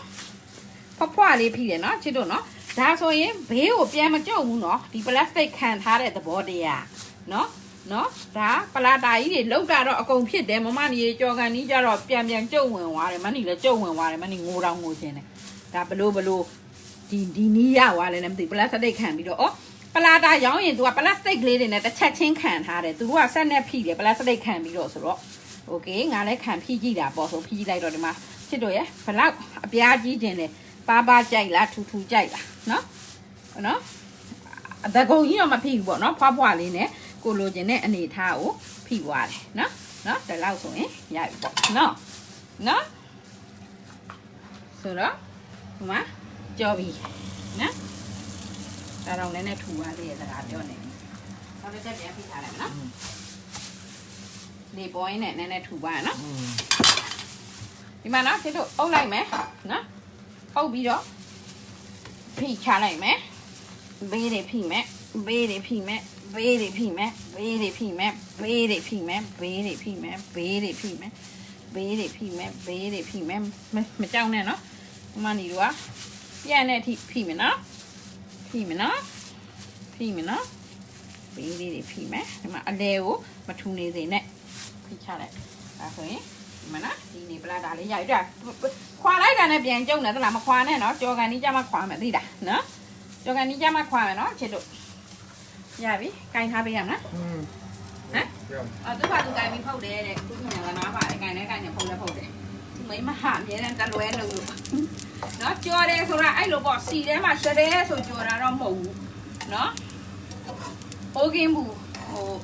ဖွားလေးဖိတယ်နော်ချစ်တို့နော်ဒါဆိုရင်ဘေးကိုပြန်မကျုပ်ဘူးနော်ဒီပလတ်စတစ်ခံထားတဲ့သဘောတရားနော်ဒါပလာတာကြီးတွေလောက်တာတော့အကုန်ဖြစ်တယ်မမနီကြော်ကန်ကြီးကြတော့ပြန်ကျုပ်ဝင်သွားတယ်မနီလည်းကျုပ်ဝင်သွားတယ်မနီငိုတောင်ငိုခြင်းတယ်ဒါဘလို့ဒီနီးရသွားလဲမသိပလတ်စတစ်ခံပြီးတော့ပလာတာရောင်းရင် तू ကပလတ်စတစ်ကလေးတွေနဲ့တစ်ချက်ချင်းခံထားတယ် तू ကဆက်နဲ့ဖိတယ်ပလတ်စတစ်ခံပြီးတော့ဆိုတော့โอเคငါလည်းခံဖိကြည့်တာပေါ့ဆိုဖိကြည့်လိုက်တော့ဒီမှာချစ်တို့ရဲ့ဘလောက်အပြားကြီးခြင်းလဲပါကြိုက်လားထူကြိုက်လားနော်အတကုံကြီးတော့မဖိဘူးပေါ့နော်ဖွားလေးနဲ့ကိုလိုချင်တဲ့အနေထားကိုဖိသွားတယ်နော်ဒီလောက်ဆိုရင်ရပြီပေါ့နော်ဆိုတော့ဒီမှာကြော်ပြီနော်ဒါတော့လည်းနဲ့ထူသွားသေးရဲ့စကားပြောနေနောက်တစ်ချက်ပြန်ဖိထားလိုက်နော်ဒီပေါ်ရင်းနဲ့နည်းနည်းထူပါရနော်ဒီမှာနော်ချစ်တို့အုပ်လိုက်မယ်နော်အုပ်ပြီးတော့ဖိချလိုက်မယ်ဘေးတွေဖိမယ်ဘေးတွေဖိမယ်ဘေးတွေဖိမယ်ဘေးတွေဖိမယ်ဘေးတွေဖိမယ်ဘေးတွေဖိမယ်ဘေးတွေဖိမယ်ဘေးတွေဖိမယ်ဘေးတွေဖိမယ်မကြောက်နဲ့နော်ဒီမှာညီတို့ကပြန်တဲ့အထိဖိမယ်နော်ဖိမယ်နော်ဘေးလေးတွေဖိမယ်ဒီမှာအလဲကိုမထူနေစေနဲ့ဖိချလိုက်ဒါဆိုရင်ဒီမှာနော်ဒီနေပလာတာလေးရိုက်တာခွာလိုက်တာနဲ့ပြန်ကျုံတယ်သလားမခွာနဲ့နော်ကြော်ကန်ကြီးကြမှာခွာမယ်သိလားနော်ကြော်ကန်ကြီးကြမှာခွာမယ်နော်ချစ်တို့ရပြီကင်ထားပေးရမလားဟမ်သူကသူကင်ပြီးဖုတ်တယ်တဲ့သူကငါနားပါတယ်ကင်နဲ့ဖုတ်တယ်သူမိမဟာအမြဲတမ်းတလွဲလို့နော်ကြော်တယ်ဆိုတာအဲ့လိုပေါ့စီထဲမှာရှရဲဆိုကြော်တာတော့မဟုတ်ဘူးနော်အိုးကင်းဘူး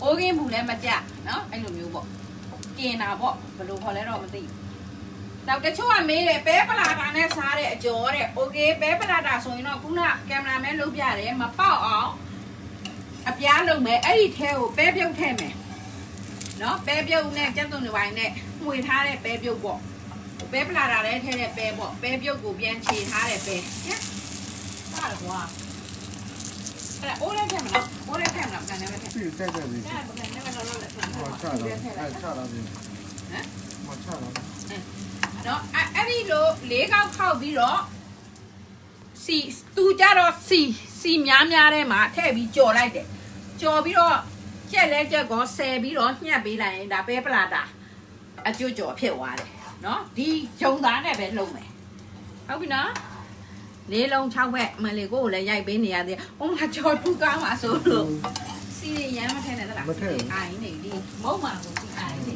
အိုးကင်းဘူးလည်းမကြနော်အဲ့လိုမျိုးပေါ့กินတာပေါ့ဘယ်လိုခေါ်လဲတော့မသိတော့တချို့ကမေးတယ်ပဲပလာတာနဲ့စားတဲ့အကျော်တဲ့โอเคပဲပလာတာဆိုရင်တော့ခုနကင်မရာမဲလုပ်ပြတယ်မပေါက်အောင်အပြားလုပ်မယ်အဲ့ဒီထဲကိုပဲပြုတ်ထည့်မယ်နော်ပဲပြုတ်နဲ့ကျက်သွန်တွေပိုင်းနဲ့မှွေထားတဲ့ပဲပြုတ်ပေါ့ပဲပလာတာလည်းထည့်တဲ့ပဲပေါ့ပဲပြုတ်ကိုပြန်ခြေထားတဲ့ပဲဟာကွာအဲ့အိုးလေးထည့်မလားအိုးလေးထည့်မလားကန်နေပဲထည့်ပြီးတက်ပြီ အဲ့ဒါကန်နေပဲလောလောလက်ထည့် ချတာချတာပြီဟမ်မချတာ နော်အဲ့ဒီလို၄កောက်ခောက်ပြီးတော့စီသူကြတော့စီများထဲမှာထည့်ပြီးကြော်လိုက်တယ်ကြော်ပြီးတော့ကြက်လဲကြက်ကောဆယ်ပြီးတော့ညှက်ပေးလိုက်ရင်ဒါပဲပလာတာအကျွတ်ကြော်ဖြစ်သွားတယ်နော်ဒီဂျုံသားနဲ့ပဲလုံးမယ်ဟုတ်ပြီနော်လေးလုံး6ဘက်မလေးကိုလည်းရိုက်ပေးနေရသေးတယ်ဟိုမှာကြော်ထူကောင်းပါဆိုလို့စီရမ်းမထည့်နဲ့သလားအိုင်းနေဒီမုံမှာကိုစီအိုင်းနေ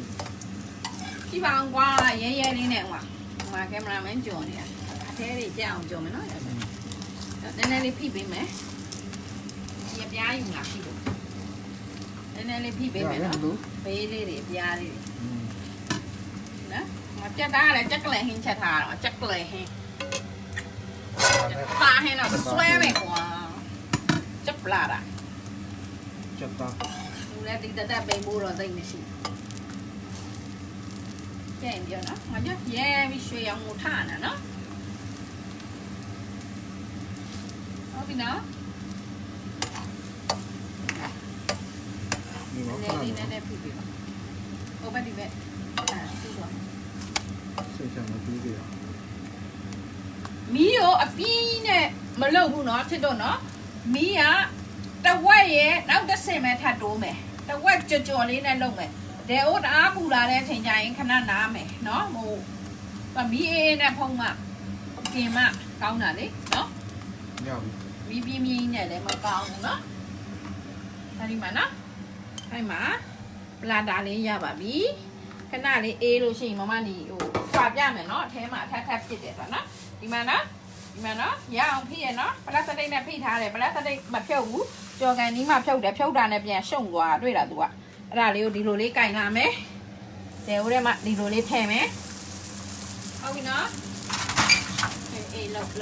ကြည့်ပါအောင်ကွာရဲလေးနဲ့ဟိုမှာကင်မရာမန်ကြော်နေတာအသေးလေးကြက်အောင်ကြော်မယ်နော်နည်းနည်းလေးဖိပေးမယ်ဒီအပြားယူလာဖိလို့နည်းနည်းလေးဖိပေးမယ်နော်ဘေးလေးတွေအပြားလေးတွေနော်မပြတ်တာလည်းကြက်ကလေးဟင်းချက်ထားတော့ကြက်ကလေးဟင်းပါဟင်းတော့ဆွဲမယ်ကွာချက်ပလာတာချက်တာလူလည်းတိတက်ပိန်ဖို့တော့သိမရှိကျန်ပြောနော်ငါပြရဲပြီးရွှေရောင်ကိုထားတာနော်ဟုတ်ပြီနော်ဒီမှာနည်းနည်းဖိပါဟိုဘက်ဒီဘက်သူ့တော့စိတ်ချမ်းပြီးသေးတယ်မီးရောအပြင်းနဲ့မလုပ်ဘူးနော်ချစ်တော့နော်မီးကတဝက်ရဲ့နောက်တစ်ဆင့်ပဲထပ်တိုးမယ်တဝက်ကြော်လေးနဲ့လုပ်မယ်ဒဲအိုးတအားပူလာတဲ့အချိန်ကျရင်ခဏနားမယ်နော်ဟိုမီးအေးနဲ့ဖုံးမှ ပြင်မှကောင်းတာလေနော် ညပြီ မီးပြင်းပြင်းနဲ့လည်းမကောင်းဘူးနော်အဲ့ဒီမှာနော်အဲ့မှာပလာတာလေးရပါပြီခဏလေးအေးလို့ရှိရင်မမဒီဟိုဖွာပြမယ်နော်အထဲမှာအထက်ထပ်ဖြစ်တယ်ဆိုတော့နော်ဒီမှာနော်ရအောင်ဖိရနော်ပလတ်စတစ်နဲ့ဖိထားတယ်ပလတ်စတစ်မဖြုတ်ဘူးကြော်ကန်နီးမှဖြုတ်တယ်ဖြုတ်တာနဲ့ပြန်ရှုံသွားတွေ့လား तू ကအဲ့ဒါလေးကိုဒီလိုလေးကင်လာမယ်တဲဦးထဲမှာဒီလိုလေးထည့်မယ်ဟုတ်ပြီနော်အေးလောက်ကြ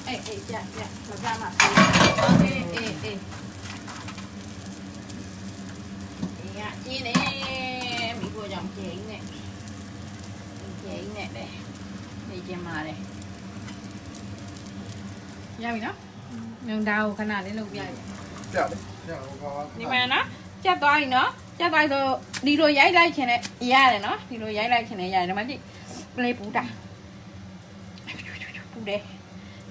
အေးကြလောက်ကြမှာအေးရကျင်းနေမိကိုကြောင့်ကျင်းနေလေနေကျင်းပါတယ်ရပြီနော်ညုံတာကိုခဏလေးလုပ်ပြရ ပြတယ်ညဟိုပါ ဒီမှာနော်ကြက်သွားပြီနော်ကြက်သွားဆိုဒီလိုရိုက်လိုက်ခင်နဲ့ရတယ်နော်ဒီလိုရိုက်လိုက်ခင်နဲ့ရတယ်ဒီမှာကြည့်ပလေးပူတာပူတယ်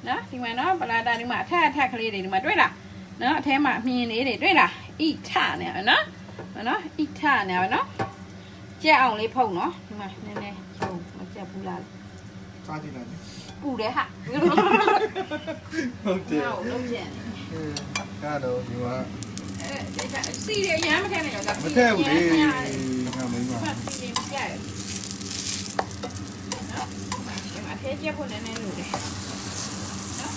နော်ဒီမှာနော်ပလာတာဒီမှာအထက်ကလေးတွေဒီမှာတွေ့လားနော်အထဲမှာမြင်လေးတွေတွေ့လားဣထနေရနော်နော်ဣထနေရနော်ကြက်အောင်လေးဖုတ်နော်ဒီမှာနည်းနည်းချုံမကြက်ဘူးလား စားကြည့်လိုက် ပူတယ်ဟာ ဟုတ်တယ် ဟုတ်လုံးကျန် ကတော့ဒီမှာ စီရရမ်းမထည့်နဲ့တော့ မထည့်ဘူးလေငါမင်းပါ စီရမကြက်နော်ဒီမှာထဲကြက်ဖို့နည်းနည်းလိုတယ်နော်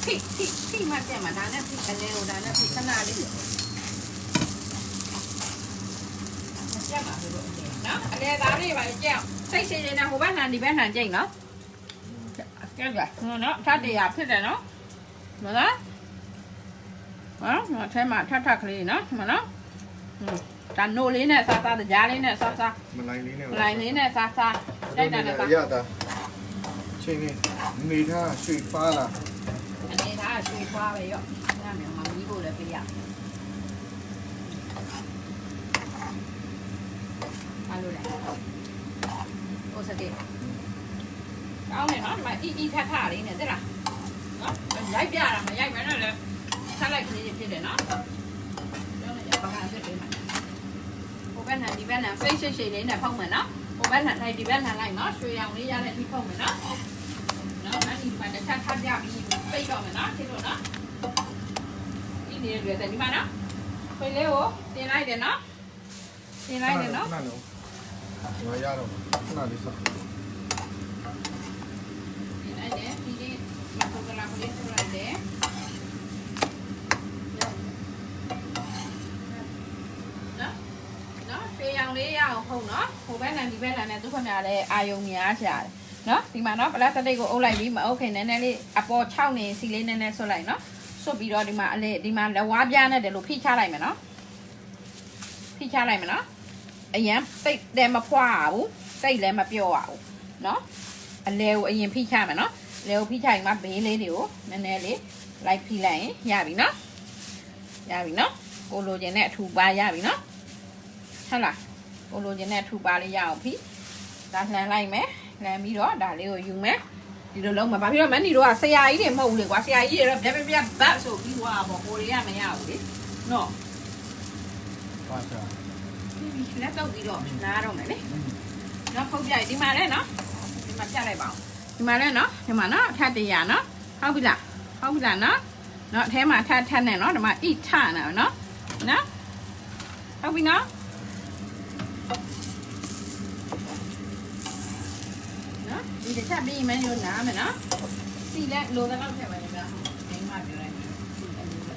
ဖိမှကြက်မှာဒါနဲ့ဖိအလဲကိုဒါနဲ့ဖိခဏလေးကြက်ပါလို့နော်အလဲသားလေးပါကြက်စိတ်ရှင်နေတာဟိုဘက်နှံဒီဘက်နှံကြိတ်နော်ကြက်ကြနော်ထပ်တရားဖြစ်တယ်နော်နော်နော်ထဲမှာထပ်ကလေးနော်မနော်တန်နိုးလေးနဲ့စားစားကြားလေးနဲ့စားစား မလိုက်လေးနဲ့ လိုင်းလေးနဲ့စားစားတိုက်တာနဲ့စား ရတာချင်းနေမိသားရွှေဖားလာ အနေသားရွှေခွားပဲရောညမြန်မာမီးဖို့လည်းပေးရအားလို့လဲဟိုစတဲ့ကောင်းတယ်နော်ဒီမှာအီထထလေးနဲ့သိလားနော်ရိုက်ပြတာမရိုက်မဲနဲ့လည်းဆက်လိုက်ကလေးဖြစ်တယ်နော်လုံးနဲ့ပကံစစ်ပေးမှာဟိုဘက်နဲ့ဒီဘက်နဲ့ဖိတ်ရှိရှိလေးနဲ့ဖုံးမယ်နော်ဟိုဘက်နဲ့လိုက်ဒီဘက်နဲ့လိုက်နော်ရွှေရောင်လေးရတဲ့ဒီဖုံးမယ်နော်နော်အဲ့ဒီမှာတစ်ချက်ထပ်ပြပြီးပိတ်တော့မယ်နော်ဖြစ်လို့နော်ဒီနေရွယ်တယ်ဒီမှာနော်ခွေလေးကိုတင်လိုက်တယ်နော်တင်လိုက်တယ်နော် ခဏလုံးငါရတော့ခဏလေးစား တင်လိုက်တယ်ဒီလေးမဟုတ်ကလားလေးထည့်လိုက်တယ်နော်ရွှေရောင်လေးရအောင်ဖုံးနော်ဟိုဘက်နဲ့ဒီဘက်နဲ့သူ့ခင်ဗျာလည်းအာယုံများရှာတယ်နော်ဒီမှာနော်ပလတ်စတစ်ကိုအုပ်လိုက်ပြီးမအုပ်ခင်နည်းနည်းလေးအပေါ်6နေစီလေးနည်းနည်းဆွတ်လိုက်နော်ဆွတ်ပြီးတော့ဒီမှာအလေဒီမှာလက်ဝါးပြားနဲ့တယ်လို့ဖိချလိုက်မယ်နော်ဖိချလိုက်မယ်နော်အရင်တိတ်တယ်မဖွာဘူးတိတ်လည်းမပြော့ရဘူးနော်အလဲကိုအရင်ဖိချမယ်နော်လဲကိုဖိချရင်မှဘေးလေးတွေကိုနည်းနည်းလေးလိုက်ဖိလိုက်ရင်ရပြီနော်ရပြီနော်ကိုလိုချင်တဲ့အထူပါရပြီနော်ဟုတ်လားကိုလိုချင်တဲ့အထူပါလေးရအောင်ဖိဒါလှန်လိုက်မယ်လှန်ပြီးတော့ဒါလေးကိုယူမယ်ဒီလိုလုံးမှာဘာဖြစ်လို့မနီတို့ကဆရာကြီးတွေမဟုတ်ဘူးလေကွာဆရာကြီးတွေတော့ပြပြဘတ်ဆိုပြီးွားပေါ့ကိုတွေကမရဘူးလေနော် ပါစား ဒီလက်တော့ပြီးတော့နားတော့မယ်လေနော်ဖုတ်ပြဒီမှာလဲနော်ဒီမှာပြလိုက်ပါအောင်ဒီမှာလဲနော်ဒီမှာနော်ထပ်တရနော်ဟုတ်ပြီလားနော်နော်အထဲမှာထပ်နဲ့နော်ဒီမှာဣထနာနော်ဟုတ်ပြီနော်ဒီတစ်ချက်ပြီးမှန်းလို့နားမယ်နော်စီလက်လိုတော့ထည့်ပါလေဗျာမင်းမပြောလိုက်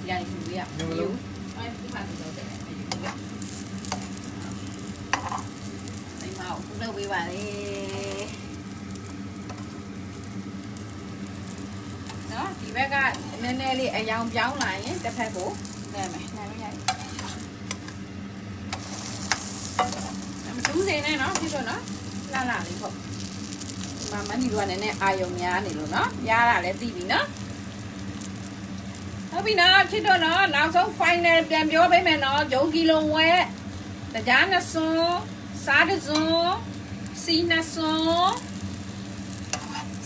ရိုက်ဘူးရယူအဲဒီမှာတော့တယ်ယူရမင်းမအောင်လုပ်ပေးပါလေနော်ဒီဘက်ကနည်းနည်းလေးအယောင်ပြောင်းလာရင်တစ်ဖက်ကိုနဲ့မယ်ရိုက်မတူးနေနဲ့နော်ပြီးတော့နော်လာလေးပေါ့မနီတို့ကလည်းအာယုံများနေလို့နော်ရတာလည်းသိပြီနော်ဟုတ်ပြီနော်ဖြစ်တော့နော်နောက်ဆုံး final ပြန်ပြောပေးမယ်နော်ဂျုံကီလိုဝဲတရားနှစ်စွန်းစားတစ်စွန်းစီနှစ်စွန်း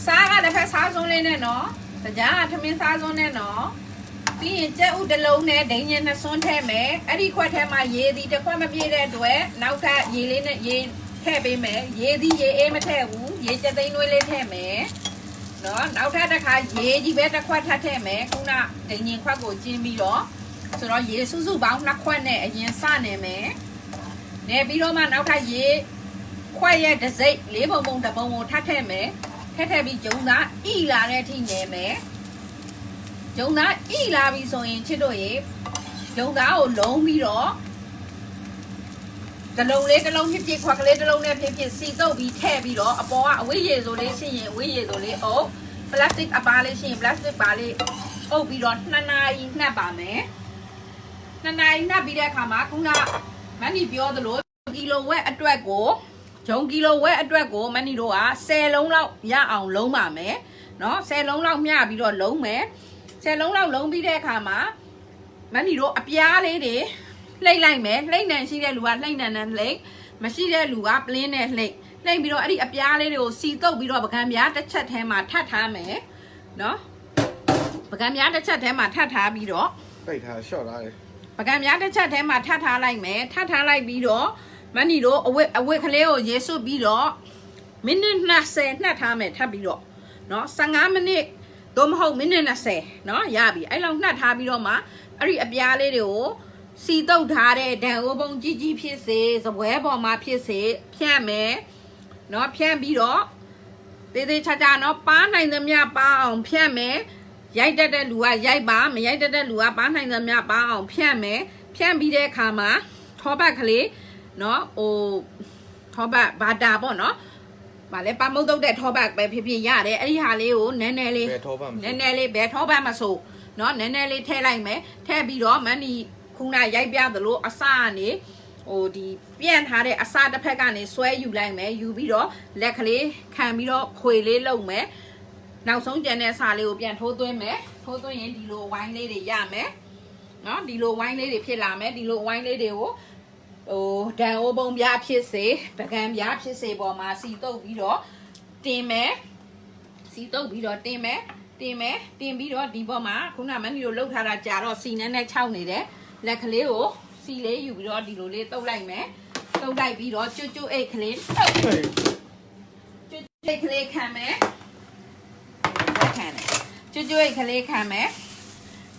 စားကတစ်ဖက်စားစွန်းလေးနဲ့နော်တရားကထမင်းစားစွန်းနဲ့နော်ပြီးရင်ကြက်ဥတစ်လုံးနဲ့ဒိန်ညင်နှစ်စွန်းထည့်မယ်အဲ့ဒီခွက်ထဲမှာရေသည်တစ်ခွက်မပြည့်တဲ့အတွက်နောက်ကရေလေးနဲ့ရေထည့်ပေးမယ်ရေသည်ရေအေးမထည့်ဘူးရေကြက်သိန်းနွေးလေးထည့်မယ် နော်နောက်ထပ်တစ်ခါရေကြီးပဲတစ်ခွက်ထပ်ထည့်မယ်ခုနဒိန်ရင်ခွက်ကိုကျင်းပြီးတော့ဆိုတော့ရေစုစုပေါင်း2ခွက်နဲ့အရင်စနေမယ်နေပြီးတော့မှနောက်ထပ်ရေခွက်ရဲ့တစ်စိတ်4ပုံပုံတစ်ပုံကိုထပ်ထည့်မယ်ထည့်ပြီးဂျုံသားဣလာတဲ့အထိနေမယ်ဂျုံသားဣလာပြီဆိုရင်ချစ်တို့ရေဂျုံသားကိုလုံးပြီးတော့တလုံးလေးတစ်လုံးဖြစ်ဖြစ်ခွက်ကလေးတစ်လုံးနဲ့ဖြစ်ဖြစ်စီတုပ်ပြီးထည့်ပြီးတော့အပေါ်ကအဝိရေဆိုလေးရှိရင်အဝိရေဆိုလေးအုပ်ပလတ်စတစ်အပါလေးရှိရင်ပလတ်စတစ်ပါလေးအုပ်ပြီးတော့2နာရီနှက်ပါမယ်2နာရီနှက်ပြီးတဲ့အခါမှာခုနမန်နီပြောသလိုကီလိုဝက်အတွက်ကိုဂျုံကီလိုဝက်အတွက်ကိုမန်နီတို့က10လုံးလောက်ရအောင်လုံးပါမယ်နော်10လုံးလောက်မျှပြီးတော့လုံးမယ်10လုံးလောက်လုံးပြီးတဲ့အခါမှာမန်နီတို့အပြားလေးတွေလှိမ့်လိုက်မယ်လှိမ့်နံရှိတဲ့လူကလှိမ့်နံနဲ့လှိမ့်မရှိတဲ့လူကပလင်းနဲ့လှိမ့်ပြီးတော့အဲ့ဒီအပြားလေးတွေကိုစီတုပ်ပြီးတော့ပကံပြားတစ်ချက်ထဲမှာထပ်ထားမယ်နော်ပကံပြားတစ်ချက်ထဲမှာထပ်ထားပြီးတော့ ပိတ်ထားရှော့ထားတယ် ပကံပြားတစ်ချက်ထဲမှာထပ်ထားလိုက်မယ်ထပ်ထားလိုက်ပြီးတော့မန်နီတို့အဝတ်ကလေးကိုရေစွပ်ပြီးတော့မိနစ်20နှက်ထားမယ်ထပ်ပြီးတော့နော်15မိနစ်တော့မဟုတ်မိနစ်20နော်ရပြီအဲ့လောက်နှက်ထားပြီးတော့မှအဲ့ဒီအပြားလေးတွေကိုစီတုပ်ထားတဲ့ဒံအိုးပုံကြီးကြီးဖြစ်စေစပွဲပေါ်မှာဖြစ်စေဖြန့်မယ်နော်ဖြန့်ပြီးတော့သေးသေးချာချာနော်ပါနိုင်သမျှပါအောင်ဖြန့်မယ်ရိုက်တတ်တဲ့လူကရိုက်ပါမရိုက်တတ်တဲ့လူကပါနိုင်သမျှပါအောင်ဖြန့်မယ်ဖြန့်ပြီးတဲ့အခါမှာထောပတ်ကလေးနော်ထောပတ်ဘာတာပေါ့နော်ဗာလဲပါမုတ်တုတ်တဲ့ထောပတ်ပဲဖြစ်ဖြစ်ရတယ်အဲ့ဒီဟာလေးကိုနည်းနည်းလေးဘယ်ထောပတ်မဆိုနော်နည်းနည်းလေးထည့်လိုက်မယ်ထည့်ပြီးတော့မန်နီခုနရိုက်ပြသလိုအစကနေဒီပြန့်ထားတဲ့အစတစ်ဖက်ကနေဆွဲယူလိုက်မယ်ယူပြီးတော့လက်ကလေးခံပြီးတော့ခွေလေးလုပ်မယ်နောက်ဆုံးကျန်တဲ့အစာလေးကိုပြန်ထိုးသွင်းမယ်ထိုးသွင်းရင်ဒီလိုဝိုင်းလေးတွေရမယ်နော်ဒီလိုဝိုင်းလေးတွေဖြစ်လာမယ်ဒီလိုဝိုင်းလေးတွေကိုဒံအိုးပုံပြားဖြစ်စေပကံပြားဖြစ်စေပေါ်မှာစီတုပ်ပြီးတော့တင်မယ်စီတုပ်ပြီးတော့တင်ပြီးတော့ဒီပေါ်မှာခုနမန်ဒီလိုလှုပ်ထားတာကြာတော့စီနဲ့ခြောက်နေတယ်လက်ကလေးကိုစီလေးယူပြီးတော့ဒီလိုလေးတုပ်လိုက်မယ်တုပ်လိုက်ပြီးတော့ကျွတ်အိတ်ကလေးကျွတ်အိတ်ကလေးခံမယ်ကျွတ်အိတ်ကလေးခံမယ်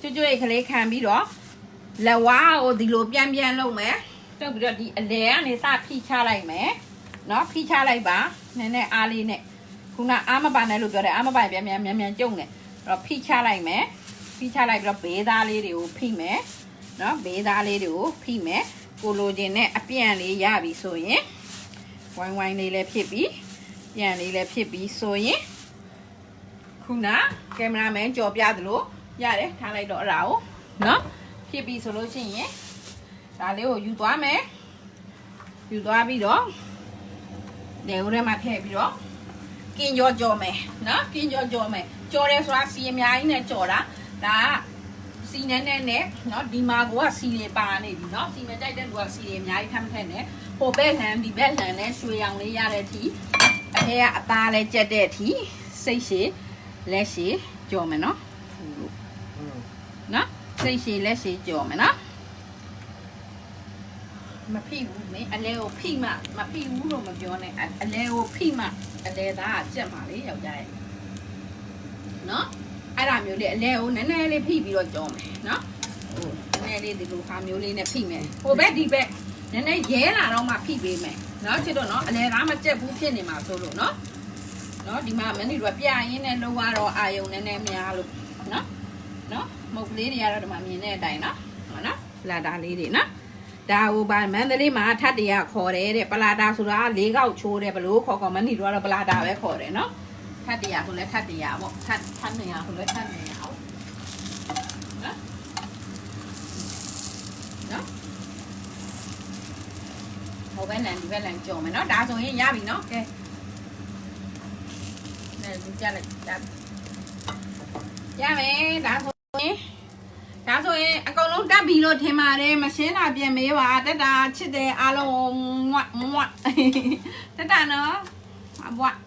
ကျွတ်အိတ်ကလေးခံပြီးတော့လက်ဝါးကိုဒီလိုပြန်လုပ်မယ်တုပ်ပြီးတော့ဒီအလဲကနေစဖိချလိုက်မယ်နော်ဖိချလိုက်ပါနည်းနည်းအားလေးနဲ့ခုနအားမပါနဲ့လို့ပြောတယ်အားမပါပြန်ကျုံနေအဲ့တော့ဖိချလိုက်မယ်ဖိချလိုက်ပြီးတော့ဘေးသားလေးတွေကိုဖိမယ်နော်ဘေးသားလေးတွေကိုဖိမယ်ကိုလိုချင်တဲ့အပြန့်လေးရပြီဆိုရင်ဝိုင်းလေးလည်းဖြစ်ပြီးပြန်လေးလည်းဖြစ်ပြီးဆိုရင်ခုနကင်မရာမန်ကြော်ပြသလိုရတယ်ထားလိုက်တော့အဲ့ဒါကိုနော်ဖြစ်ပြီးဆိုလို့ရှိရင်ဒါလေးကိုယူသွားမယ်ယူသွားပြီးတော့လေဦးထဲမှာထည့်ပြီးတော့ကင်ကြော်မယ်နော်ကင်ကြော်မယ်ကြော်တယ်ဆိုတာစီအများကြီးနဲ့ကြော်တာဒါကစီနဲ့နော်ဒီမှာကစီတွေပါနေပြီနော်စီမကြိုက်တဲ့လူကစီတွေအများကြီးထမ်းထည့်နေဟိုဘက်လှန်ဒီဘက်လှန်နဲ့ရွှေရောင်လေးရတဲ့အထိအထဲကအသားလေးကြက်တဲ့အထိစိတ်ရှည်လက်ရှည်ကြော်မယ်နော်နော်စိတ်ရှည်လက်ရှည်ကြော်မယ်နော်မဖိဘူးလေအလဲကိုဖိမှမဖိဘူးလို့မပြောနဲ့အလဲကိုဖိမှအလဲသားကကြက်ပါလေယောက်ျားရဲ့နော်အဲ့ဒါမျိုးလေးအလဲကိုနည်းနည်းလေးဖိပြီးတော့ကြောမယ်နော်ဟိုနည်းနည်းလေးဒီလိုခါမျိုးလေးနဲ့ဖိမယ်ဟိုဘက်ဒီဘက်နည်းနည်းရဲလာတော့မှဖိပေးမယ်နော်ချစ်တော့နော်အလဲသားမကြက်ဘူးဖြစ်နေမှာဆိုလို့နော်ဒီမှာမင်းတို့ကပြရင်းနဲ့လုံးဝတော့အာယုံနည်းနည်းများလို့နော်မုတ်ကလေးတွေကတော့ဒီမှာမြင်တဲ့အတိုင်းနော်ဟုတ်နော်လာတာလေးတွေနော်ဒါဟိုဗာမန္တလေးမှာထပ်တရခေါ်တယ်တဲ့ပလာတာဆိုတာ၄កောက်ချိုးတယ်ဘလို့ခေါ်မနီတို့ကတော့ပလာတာပဲခေါ်တယ်နော်ထပ်တရဆိုလဲထပ်တရပေါ့ထပ်နေရဆိုလဲထပ်နေရအောင်နော်ဟိုဘက်လန်ဒီဘက်လန်ကြော်မယ်နော်ဒါဆိုရင်ရပြီနော်ကဲဒီကြလိုက်ရမယ်ဒါဆိုရင်အကုန်လုံးတက်ပြီလို့ထင်ပါတယ်မရှင်းတာပြန်မေးပါတက်တာချစ်တယ်အားလုံးမွတ်တက်တာနော်မွတ်